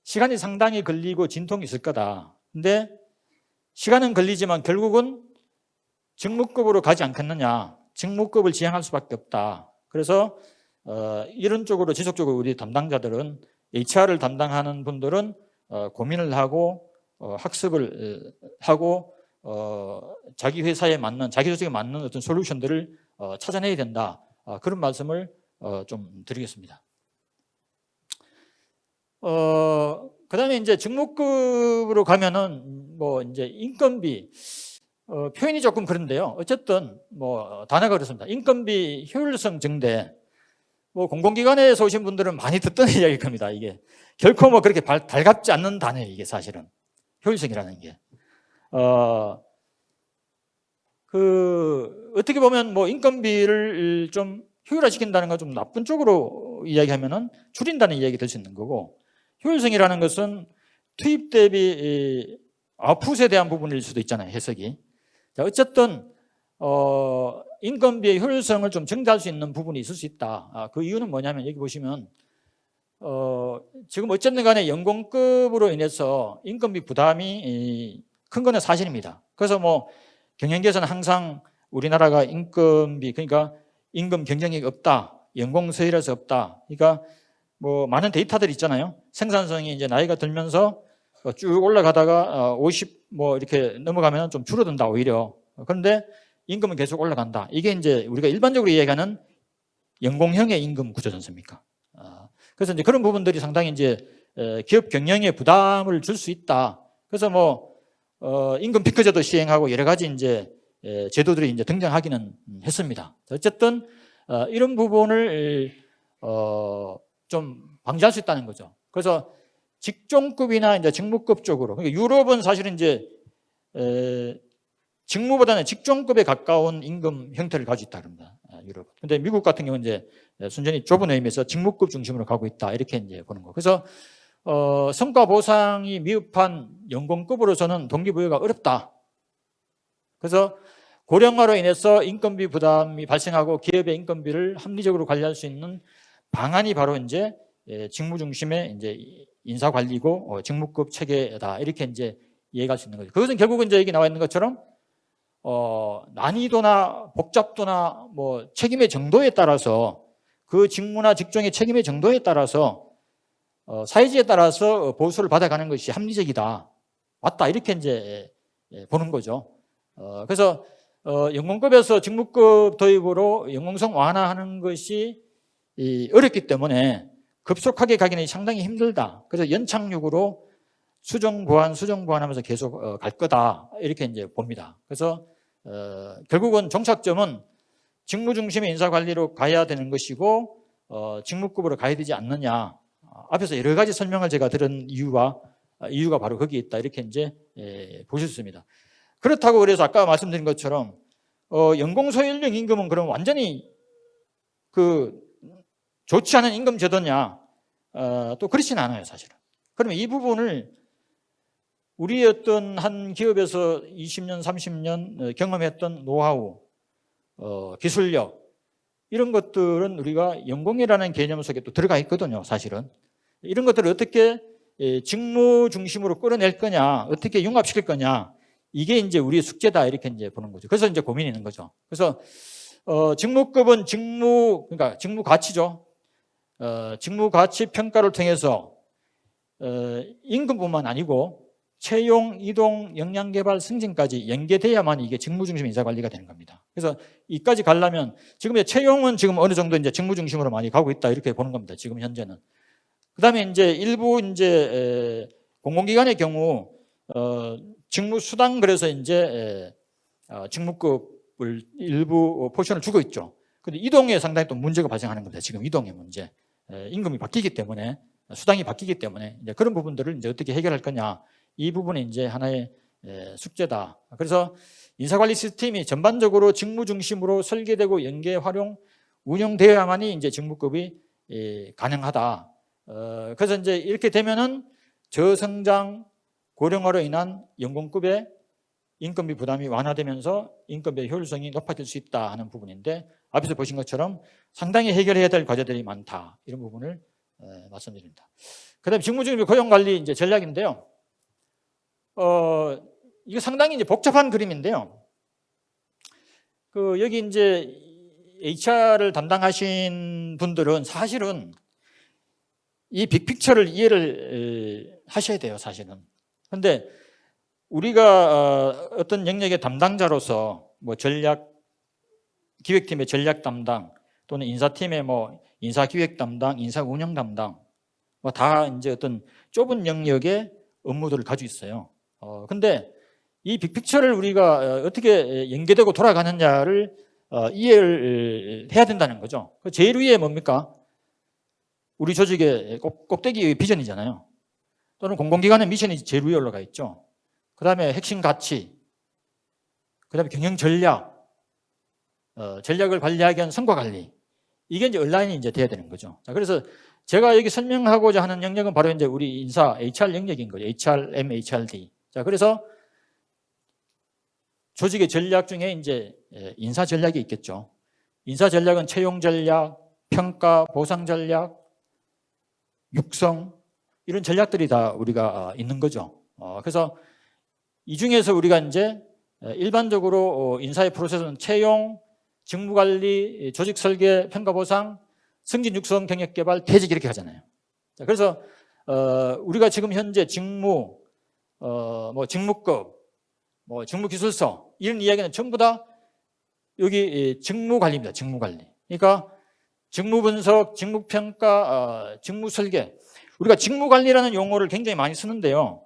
시간이 상당히 걸리고 진통이 있을 거다. 근데 시간은 걸리지만 결국은 직무급으로 가지 않겠느냐? 직무급을 지향할 수밖에 없다. 그래서 이런 쪽으로 지속적으로 우리 담당자들은 HR을 담당하는 분들은 고민을 하고 학습을 하고 자기 회사에 맞는, 자기 조직에 맞는 어떤 솔루션들을 찾아내야 된다. 그런 말씀을 좀 드리겠습니다. 그다음에 이제 직무급으로 가면은 뭐 이제 인건비 표현이 조금 그런데요. 어쨌든 뭐 단어가 그렇습니다. 인건비 효율성 증대. 뭐 공공기관에서 오신 분들은 많이 듣던 이야기일 겁니다. 이게 결코 뭐 그렇게 달갑지 않는 단어예요. 이게 사실은 효율성이라는 게. 어떻게 보면 뭐 인건비를 좀 효율화시킨다는 건 좀 나쁜 쪽으로 이야기하면은 줄인다는 이야기 될 수 있는 거고, 효율성이라는 것은 투입 대비 아웃풋에 대한 부분일 수도 있잖아요, 해석이. 자, 어쨌든 인건비의 효율성을 좀 증대할 수 있는 부분이 있을 수 있다. 그 이유는 뭐냐면 여기 보시면 지금 어쨌든 간에 연공급으로 인해서 인건비 부담이 큰 거는 사실입니다. 그래서 뭐 경영계에서는 항상 우리나라가 인건비, 그러니까 임금 경쟁력이 없다, 연공 서열에서 없다. 그러니까 뭐 많은 데이터들이 있잖아요. 생산성이 이제 나이가 들면서 쭉 올라가다가 50 뭐 이렇게 넘어가면 좀 줄어든다 오히려. 그런데 임금은 계속 올라간다. 이게 이제 우리가 일반적으로 이야기하는 연공형의 임금 구조지 않습니까? 그래서 이제 그런 부분들이 상당히 이제 기업 경영에 부담을 줄 수 있다. 그래서 뭐 임금 피크제도 시행하고 여러 가지 이제 제도들이 이제 등장하기는 했습니다. 어쨌든 이런 부분을 좀 방지할 수 있다는 거죠. 그래서 직종급이나 이제 직무급 쪽으로, 그러니까 유럽은 사실은 이제 직무보다는 직종급에 가까운 임금 형태를 가지고 있다 그럽니다. 유럽. 근데 미국 같은 경우는 이제 순전히 좁은 의미에서 직무급 중심으로 가고 있다 이렇게 이제 보는 거. 그래서 성과 보상이 미흡한 연공급으로서는 동기부여가 어렵다. 그래서 고령화로 인해서 인건비 부담이 발생하고 기업의 인건비를 합리적으로 관리할 수 있는 방안이 바로 이제 직무 중심의 이제 인사관리고 직무급 체계다 이렇게 이제 이해할 수 있는 거죠. 그것은 결국은 이제 여기 나와 있는 것처럼 난이도나 복잡도나 뭐 책임의 정도에 따라서 그 직무나 직종의 책임의 정도에 따라서 사이즈에 따라서 보수를 받아가는 것이 합리적이다, 맞다 이렇게 이제 보는 거죠. 그래서 연공급에서 직무급 도입으로 연공성 완화하는 것이 어렵기 때문에 급속하게 가기는 상당히 힘들다. 그래서 연착륙으로 수정 보완하면서 계속 갈 거다 이렇게 이제 봅니다. 그래서 결국은 종착점은 직무 중심의 인사 관리로 가야 되는 것이고 직무급으로 가야 되지 않느냐. 앞에서 여러 가지 설명을 제가 들은 이유가 바로 거기에 있다 이렇게 이제 보실 수 있습니다. 그렇다고 그래서 아까 말씀드린 것처럼 연공소일령 임금은 그럼 완전히 좋지 않은 임금 제도냐? 또 그렇지는 않아요, 사실은. 그러면 이 부분을 우리 어떤 한 기업에서 20년, 30년 경험했던 노하우, 기술력 이런 것들은 우리가 연공이라는 개념 속에 또 들어가 있거든요, 사실은. 이런 것들을 어떻게 직무 중심으로 끌어낼 거냐, 어떻게 융합시킬 거냐, 이게 이제 우리의 숙제다, 이렇게 이제 보는 거죠. 그래서 이제 고민이 있는 거죠. 그래서 직무급은 그러니까 직무 가치죠. 직무 가치 평가를 통해서 임금뿐만 아니고 채용, 이동, 역량 개발, 승진까지 연계돼야만 이게 직무 중심 인사 관리가 되는 겁니다. 그래서 이까지 가려면 지금의 채용은 지금 어느 정도 이제 직무 중심으로 많이 가고 있다, 이렇게 보는 겁니다. 지금 현재는. 그다음에 이제 일부 이제 공공기관의 경우 직무 수당, 그래서 이제 직무급을 일부 포션을 주고 있죠. 근데 이동에 상당히 또 문제가 발생하는 겁니다. 지금 이동의 문제. 임금이 바뀌기 때문에, 수당이 바뀌기 때문에 이제 그런 부분들을 이제 어떻게 해결할 거냐, 이 부분이 이제 하나의 숙제다. 그래서 인사관리 시스템이 전반적으로 직무 중심으로 설계되고 연계, 활용, 운영되어야만이 이제 직무급이 가능하다. 그래서 이제 이렇게 되면은 저성장, 고령화로 인한 연공급의 인건비 부담이 완화되면서 인건비의 효율성이 높아질 수 있다 하는 부분인데, 앞에서 보신 것처럼 상당히 해결해야 될 과제들이 많다, 이런 부분을 말씀드립니다. 그다음에 직무중심 고용관리 이제 전략인데요. 이거 상당히 이제 복잡한 그림인데요. 여기 이제 HR을 담당하신 분들은 사실은 이 빅픽처를 이해를 하셔야 돼요, 사실은. 그런데 우리가 어떤 영역의 담당자로서 뭐 기획팀의 전략 담당, 또는 인사팀의 뭐 인사기획 담당, 인사운영 담당, 뭐 다 이제 어떤 좁은 영역의 업무들을 가지고 있어요. 근데 이 빅픽처를 우리가 어떻게 연계되고 돌아가느냐를 이해를 해야 된다는 거죠. 제일 위에 뭡니까? 우리 조직의 꼭대기의 비전이잖아요. 또는 공공기관의 미션이 제일 위에 올라가 있죠. 그 다음에 핵심 가치, 그 다음에 경영 전략, 전략을 관리하기 위한 성과 관리. 이게 이제 온라인이 이제 돼야 되는 거죠. 자, 그래서 제가 여기 설명하고자 하는 영역은 바로 이제 우리 인사 HR 영역인 거죠. HRM, HRD. 자, 그래서 조직의 전략 중에 이제 인사 전략이 있겠죠. 인사 전략은 채용 전략, 평가, 보상 전략, 육성, 이런 전략들이 다 우리가 있는 거죠. 그래서 이 중에서 우리가 이제 일반적으로 인사의 프로세스는 채용, 직무관리, 조직 설계, 평가 보상, 승진 육성, 경력 개발, 퇴직, 이렇게 하잖아요. 자, 그래서 우리가 지금 현재 직무, 뭐 직무급, 뭐 직무기술서, 이런 이야기는 전부 다 여기 직무관리입니다. 직무관리. 그러니까 직무분석, 직무평가, 직무설계. 우리가 직무관리라는 용어를 굉장히 많이 쓰는데요.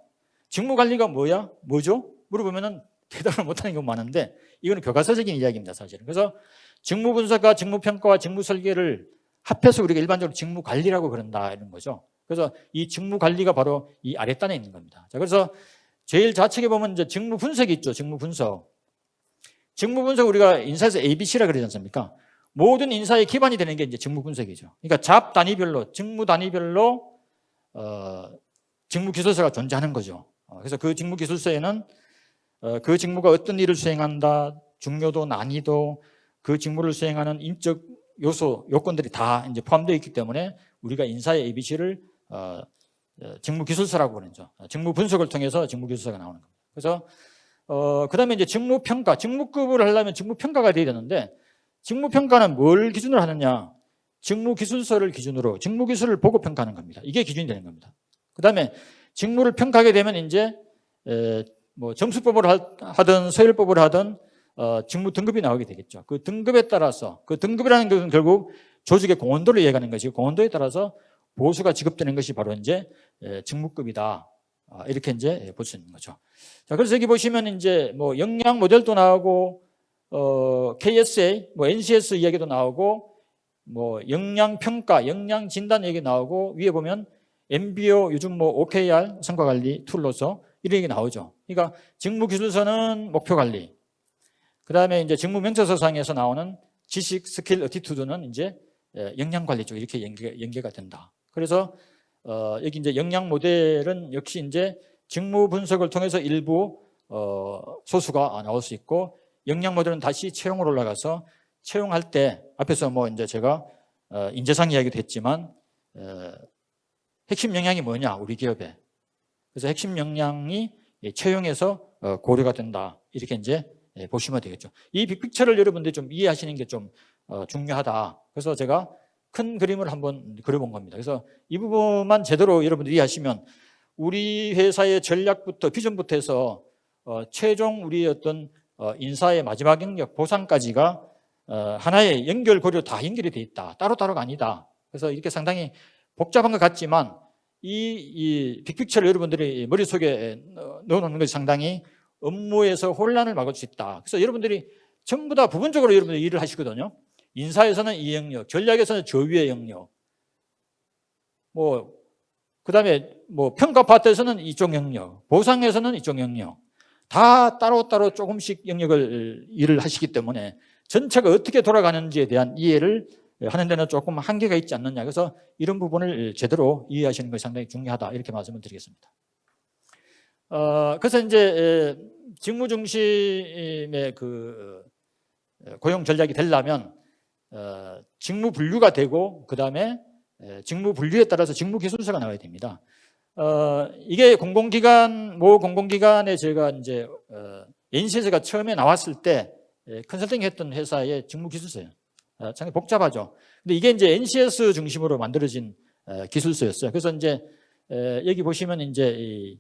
직무관리가 뭐죠? 물어보면은 대답을 못하는 경우가 많은데, 이거는 교과서적인 이야기입니다, 사실은. 그래서 직무분석과 직무평가와 직무설계를 합해서 우리가 일반적으로 직무관리라고 그런다, 이런 거죠. 그래서 이 직무관리가 바로 이 아랫단에 있는 겁니다. 자, 그래서 제일 좌측에 보면 이제 직무분석이 있죠. 직무분석. 직무분석 우리가 인사에서 ABC라 그러지 않습니까? 모든 인사의 기반이 되는 게 이제 직무분석이죠. 그러니까 잡 단위별로, 직무 단위별로 직무기술서가 존재하는 거죠. 그래서 그 직무기술서에는 그 직무가 어떤 일을 수행한다, 중요도, 난이도, 그 직무를 수행하는 인적 요소, 요건들이 다 이제 포함되어 있기 때문에 우리가 인사의 ABC를 직무기술서라고 그러죠. 직무 분석을 통해서 직무기술서가 나오는 겁니다. 그래서 그 다음에 이제 직무평가, 직무급을 하려면 직무평가가 돼야 되는데, 직무평가는 뭘 기준으로 하느냐? 직무기술서를 기준으로 직무기술을 보고 평가하는 겁니다. 이게 기준이 되는 겁니다. 그 다음에 직무를 평가하게 되면 이제 뭐 점수법을 하든 서열법을 하든 직무 등급이 나오게 되겠죠. 그 등급에 따라서, 그 등급이라는 것은 결국 조직의 공헌도를 이해하는 것이고, 공헌도에 따라서 보수가 지급되는 것이 바로 이제 직무급이다. 이렇게 이제 볼 수 있는 거죠. 자, 그래서 여기 보시면 이제 뭐 역량 모델도 나오고, KSA, 뭐 NCS 이야기도 나오고, 뭐 역량 평가, 역량 진단 얘기 나오고, 위에 보면 MBO, 요즘 뭐 OKR 성과 관리 툴로서 이런 얘기 나오죠. 그러니까 직무 기술서는 목표 관리, 그 다음에 이제 직무 명세서상에서 나오는 지식, 스킬, 어티튜드는 이제 역량 관리 쪽 이렇게 연계가 된다. 그래서 여기 이제 역량 모델은 역시 이제 직무 분석을 통해서 일부 소수가 나올 수 있고, 역량 모델은 다시 채용으로 올라가서 채용할 때 앞에서 뭐 이제 제가 인재상 이야기도 했지만 핵심 역량이 뭐냐 우리 기업에. 그래서 핵심 역량이 채용에서 고려가 된다. 이렇게 이제 보시면 되겠죠. 이 빅픽처를 여러분들이 좀 이해하시는 게 좀 중요하다. 그래서 제가 큰 그림을 한번 그려본 겁니다. 그래서 이 부분만 제대로 여러분들이 이해하시면 우리 회사의 전략부터 비전부터 해서 최종 우리 어떤 인사의 마지막 영역 보상까지가 하나의 연결고리로 다 연결이 돼 있다. 따로따로가 아니다. 그래서 이렇게 상당히 복잡한 것 같지만 이 빅픽처를 여러분들이 머릿속에 넣어놓는 것이 상당히 업무에서 혼란을 막을 수 있다. 그래서 여러분들이 전부 다 부분적으로 여러분들이 일을 하시거든요. 인사에서는 이 영역, 전략에서는 저 위의 영역, 그 다음에 평가 파트에서는 이쪽 영역, 보상에서는 이쪽 영역, 다 따로따로 조금씩 영역을 일을 하시기 때문에 전체가 어떻게 돌아가는지에 대한 이해를 하는 데는 조금 한계가 있지 않느냐. 그래서 이런 부분을 제대로 이해하시는 것이 상당히 중요하다. 이렇게 말씀을 드리겠습니다. 그래서 이제 직무 중심의 그 고용 전략이 되려면 직무 분류가 되고 그 다음에 직무 분류에 따라서 직무 기술서가 나와야 됩니다. 이게 모 공공기관에 제가 이제 NCS가 처음에 나왔을 때 컨설팅 했던 회사의 직무 기술서예요. 상당히 복잡하죠. 근데 이게 이제 NCS 중심으로 만들어진 기술서였어요. 그래서 이제 여기 보시면 이제 이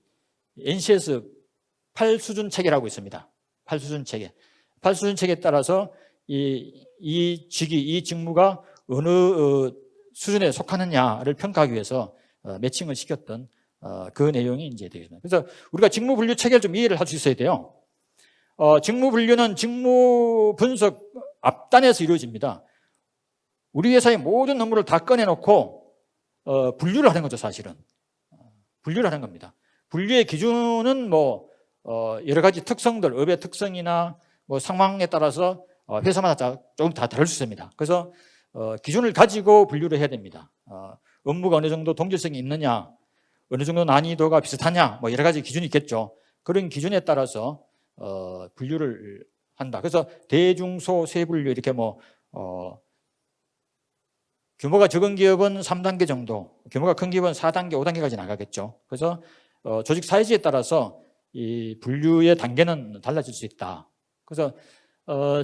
NCS 8수준 체계라고 있습니다. 8수준 체계. 8수준 체계에 따라서 이 직무가 어느 수준에 속하느냐를 평가하기 위해서 매칭을 시켰던 그 내용이 이제 되겠습니다. 그래서 우리가 직무 분류 체계를 좀 이해를 할 수 있어야 돼요. 직무 분류는 직무 분석 앞단에서 이루어집니다. 우리 회사의 모든 업무를 다 꺼내놓고 분류를 하는 거죠, 사실은. 분류를 하는 겁니다. 분류의 기준은 여러 가지 특성들, 업의 특성이나 상황에 따라서 회사마다 조금 다 다를 수 있습니다. 그래서 기준을 가지고 분류를 해야 됩니다. 업무가 어느 정도 동질성이 있느냐, 어느 정도 난이도가 비슷하냐, 여러 가지 기준이 있겠죠. 그런 기준에 따라서 분류를 한다. 그래서 대중소 세분류 이렇게 규모가 적은 기업은 3단계 정도, 규모가 큰 기업은 4단계, 5단계까지 나가겠죠. 그래서 조직 사이즈에 따라서 이 분류의 단계는 달라질 수 있다. 그래서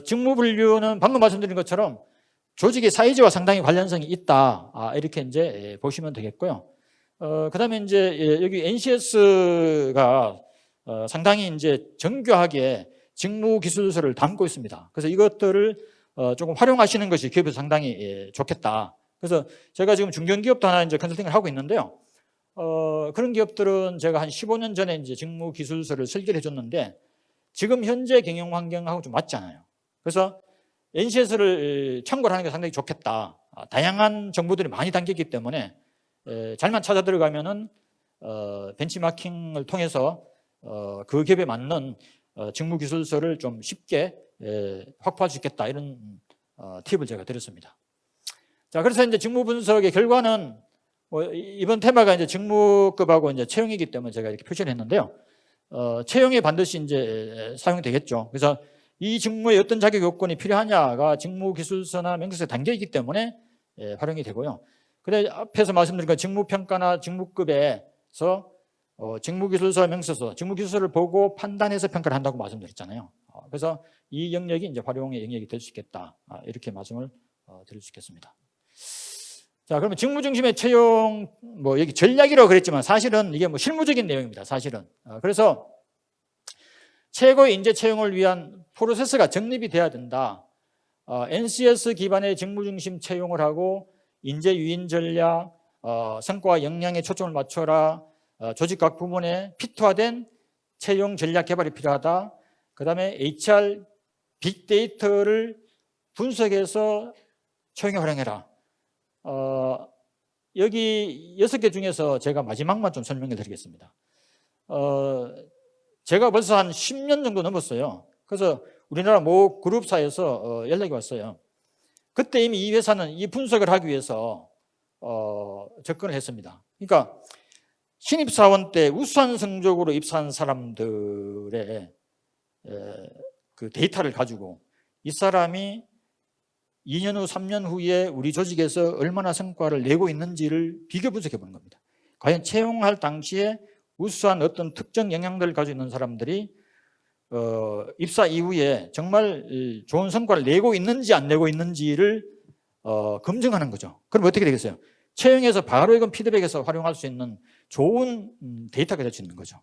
직무 분류는 방금 말씀드린 것처럼 조직의 사이즈와 상당히 관련성이 있다. 이렇게 이제 보시면 되겠고요. 그다음에 이제 여기 NCS가 상당히 이제 정교하게 직무 기술서를 담고 있습니다. 그래서 이것들을 조금 활용하시는 것이 기업에서 상당히 좋겠다. 그래서 제가 지금 중견기업도 하나 이제 컨설팅을 하고 있는데요. 그런 기업들은 제가 한 15년 전에 이제 직무 기술서를 설계를 해줬는데 지금 현재 경영 환경하고 좀 맞지 않아요. 그래서 NCS를 참고를 하는 게 상당히 좋겠다. 다양한 정보들이 많이 담겨 있기 때문에 잘만 찾아 들어가면은 벤치마킹을 통해서 그 기업에 맞는 직무 기술서를 좀 쉽게 확보할 수 있겠다. 이런 팁을 제가 드렸습니다. 자, 그래서 이제 직무 분석의 결과는 이번 테마가 이제 직무급하고 이제 채용이기 때문에 제가 이렇게 표시를 했는데요. 채용에 반드시 이제 사용되겠죠. 그래서 이 직무에 어떤 자격 요건이 필요하냐가 직무 기술서나 명세서에 담겨 있기 때문에 활용이 되고요. 그래 앞에서 말씀드린 그 직무평가나 직무급에서 직무기술서, 명세서, 직무기술서를 보고 판단해서 평가를 한다고 말씀드렸잖아요. 그래서 이 영역이 이제 활용의 영역이 될 수 있겠다. 이렇게 말씀을 드릴 수 있겠습니다. 자, 그러면 직무 중심의 채용, 여기 전략이라고 그랬지만 사실은 이게 실무적인 내용입니다. 사실은. 그래서 최고의 인재 채용을 위한 프로세스가 정립이 돼야 된다. NCS 기반의 직무 중심 채용을 하고 인재 유인 전략, 성과와 역량에 초점을 맞춰라. 조직 각 부문에 피트화된 채용 전략 개발이 필요하다. 그 다음에 HR 빅데이터를 분석해서 채용에 활용해라. 여기 6개 중에서 제가 마지막만 좀 설명해 드리겠습니다. 제가 벌써 한 10년 정도 넘었어요. 그래서 우리나라 모 그룹사에서 연락이 왔어요. 그때 이미 이 회사는 이 분석을 하기 위해서 접근을 했습니다. 그러니까 신입사원 때 우수한 성적으로 입사한 사람들의 그 데이터를 가지고 이 사람이 2년 후, 3년 후에 우리 조직에서 얼마나 성과를 내고 있는지를 비교 분석해 보는 겁니다. 과연 채용할 당시에 우수한 어떤 특정 역량들을 가지고 있는 사람들이 입사 이후에 정말 좋은 성과를 내고 있는지 안 내고 있는지를 검증하는 거죠. 그럼 어떻게 되겠어요? 채용에서 바로 이건 피드백에서 활용할 수 있는 좋은 데이터가 될 수 있는 거죠.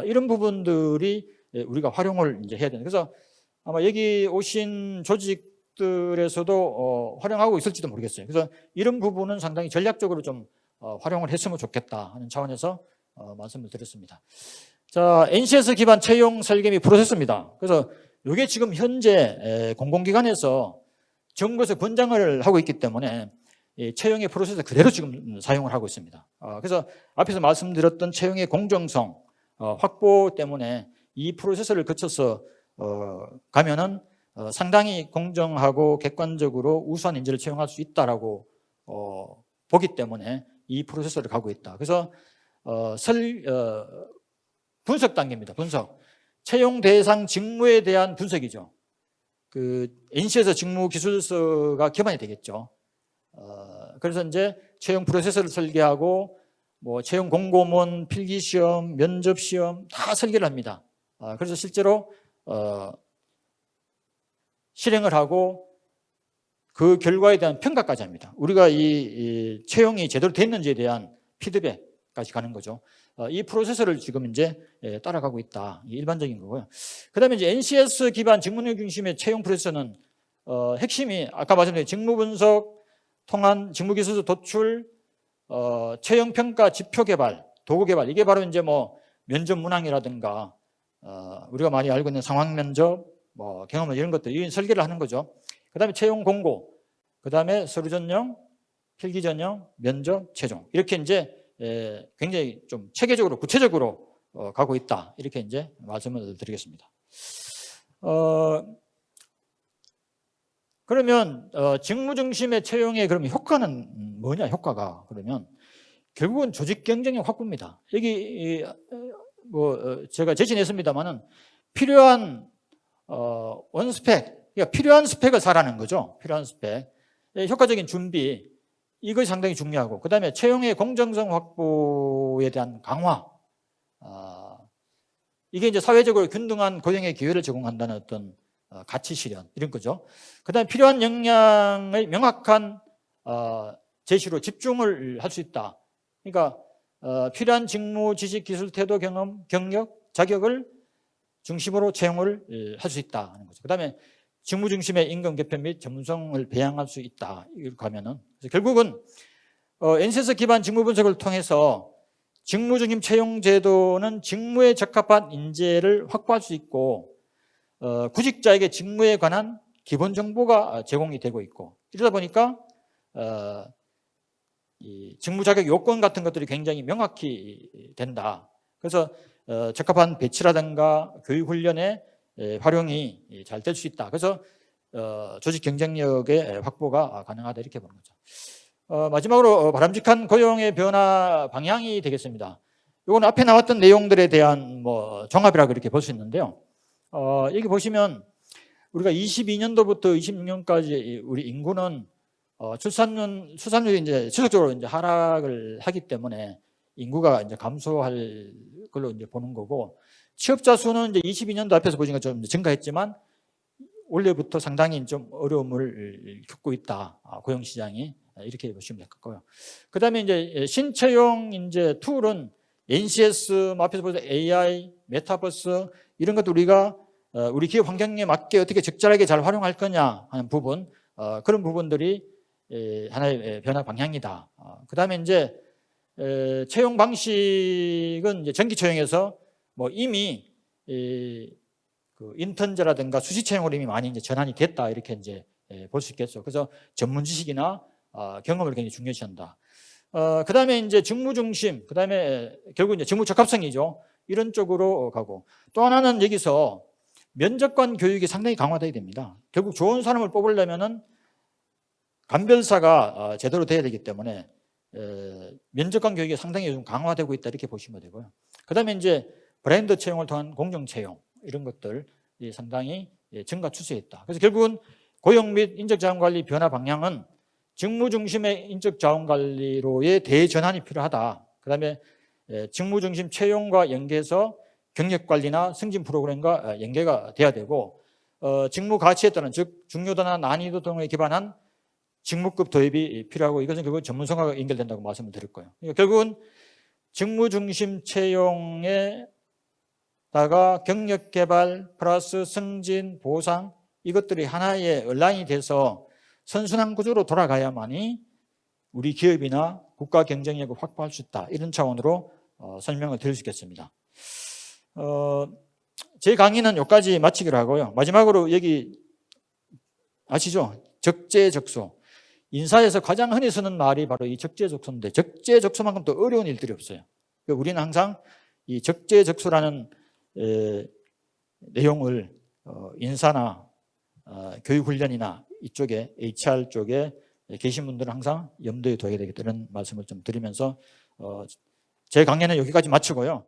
이런 부분들이 우리가 활용을 이제 해야 되는. 그래서 아마 여기 오신 조직들에서도 활용하고 있을지도 모르겠어요. 그래서 이런 부분은 상당히 전략적으로 좀 활용을 했으면 좋겠다 하는 차원에서 말씀을 드렸습니다. 자, NCS 기반 채용 설계 및 프로세스입니다. 그래서 이게 지금 현재 공공기관에서 정부에서 권장을 하고 있기 때문에 채용의 프로세스 그대로 지금 사용을 하고 있습니다. 그래서 앞에서 말씀드렸던 채용의 공정성 확보 때문에 이 프로세스를 거쳐서 가면은 상당히 공정하고 객관적으로 우수한 인재를 채용할 수 있다라고 보기 때문에 이 프로세스를 가고 있다. 그래서 분석 단계입니다. 분석. 채용 대상 직무에 대한 분석이죠. 그 NC에서 직무 기술서가 기반이 되겠죠. 그래서 이제 채용 프로세스를 설계하고 뭐 채용 공고문, 필기시험, 면접시험 다 설계를 합니다. 그래서 실제로 실행을 하고 그 결과에 대한 평가까지 합니다. 우리가 이 채용이 제대로 됐는지에 대한 피드백까지 가는 거죠. 이 프로세스를 지금 이제 따라가고 있다. 일반적인 거고요. 그 다음에 이제 NCS 기반 직무능력 중심의 채용 프로세스는 핵심이 아까 말씀드린 직무 분석, 통한 직무 기술서 도출, 채용 평가 지표 개발, 도구 개발. 이게 바로 이제 뭐 면접 문항이라든가 우리가 많이 알고 있는 상황 면접, 뭐 경험 이런 것들 이 설계를 하는 거죠. 그 다음에 채용 공고, 그 다음에 서류 전형, 필기 전형, 면접, 최종 이렇게 이제 굉장히 좀 체계적으로 구체적으로 가고 있다 이렇게 이제 말씀을 드리겠습니다. 그러면 직무 중심의 채용의 그럼 효과는 뭐냐? 효과가 그러면 결국은 조직 경쟁력 확보입니다. 여기 뭐 제가 제시했습니다만은 필요한 원스펙, 그러니까 필요한 스펙을 사라는 거죠. 필요한 스펙, 효과적인 준비. 이것이 상당히 중요하고 그 다음에 채용의 공정성 확보에 대한 강화 이게 이제 사회적으로 균등한 고용의 기회를 제공한다는 어떤 가치 실현 이런 거죠. 그 다음에 필요한 역량의 명확한 제시로 집중을 할 수 있다. 그러니까 필요한 직무, 지식, 기술, 태도, 경험, 경력, 자격을 중심으로 채용을 할 수 있다는 거죠. 그 다음에 직무 중심의 임금 개편 및 전문성을 배양할 수 있다. 이렇게 하면은 결국은 NCS 기반 직무 분석을 통해서 직무 중심 채용 제도는 직무에 적합한 인재를 확보할 수 있고 구직자에게 직무에 관한 기본 정보가 제공이 되고 있고 이러다 보니까 이 직무 자격 요건 같은 것들이 굉장히 명확히 된다. 그래서 적합한 배치라든가 교육 훈련에 활용이 잘 될 수 있다. 그래서 조직 경쟁력의 확보가 가능하다 이렇게 보는 거죠. 마지막으로 바람직한 고용의 변화 방향이 되겠습니다. 이건 앞에 나왔던 내용들에 대한 뭐 종합이라 그렇게 볼 수 있는데요. 여기 보시면 우리가 22년도부터 26년까지 우리 인구는 출산율이 이제 지속적으로 이제 하락을 하기 때문에 인구가 이제 감소할 걸로 이제 보는 거고 취업자 수는 이제 22년도 앞에서 보신 것처럼 증가했지만 올해부터 상당히 좀 어려움을 겪고 있다. 고용 시장이 이렇게 보시면 될 것 같고요. 그다음에 이제 신채용 이제 툴은 NCS 앞에서 보신 AI, 메타버스 이런 것도 우리가 우리 기업 환경에 맞게 어떻게 적절하게 잘 활용할 거냐 하는 부분 그런 부분들이 하나의 변화 방향이다. 그다음에 이제 채용 방식은 이제 정기 채용에서 뭐 이미 그 인턴제라든가 수시 채용으로 이미 많이 이제 전환이 됐다 이렇게 이제 볼 수 있겠죠. 그래서 전문 지식이나 경험을 굉장히 중요시한다. 그다음에 이제 직무 중심, 그다음에 결국 이제 직무 적합성이죠. 이런 쪽으로 가고 또 하나는 여기서 면접관 교육이 상당히 강화돼야 됩니다. 결국 좋은 사람을 뽑으려면은 감별사가 제대로 돼야 되기 때문에 면접관 교육이 상당히 요즘 강화되고 있다 이렇게 보시면 되고요. 그다음에 이제 브랜드 채용을 통한 공정 채용 이런 것들이 상당히 증가 추세에 있다. 그래서 결국은 고용 및 인적자원관리 변화 방향은 직무 중심의 인적자원관리로의 대전환이 필요하다. 그다음에 직무 중심 채용과 연계해서 경력관리나 승진 프로그램과 연계가 돼야 되고 직무 가치에 따른 즉 중요도나 난이도 등에 기반한 직무급 도입이 필요하고 이것은 결국 전문성과 연결된다고 말씀을 드릴 거예요. 그러니까 결국은 직무 중심 채용에다가 경력개발 플러스 승진, 보상 이것들이 하나의 얼라인이 돼서 선순환 구조로 돌아가야만이 우리 기업이나 국가 경쟁력을 확보할 수 있다. 이런 차원으로 설명을 드릴 수 있겠습니다. 제 강의는 여기까지 마치기로 하고요. 마지막으로 여기 아시죠? 적재적소. 인사에서 가장 흔히 쓰는 말이 바로 이 적재적소인데 적재적소만큼 더 어려운 일들이 없어요. 우리는 항상 이 적재적소라는 내용을 인사나 교육훈련이나 이쪽에 HR 쪽에 계신 분들은 항상 염두에 둬야 되겠다는 말씀을 좀 드리면서 제 강의는 여기까지 마치고요.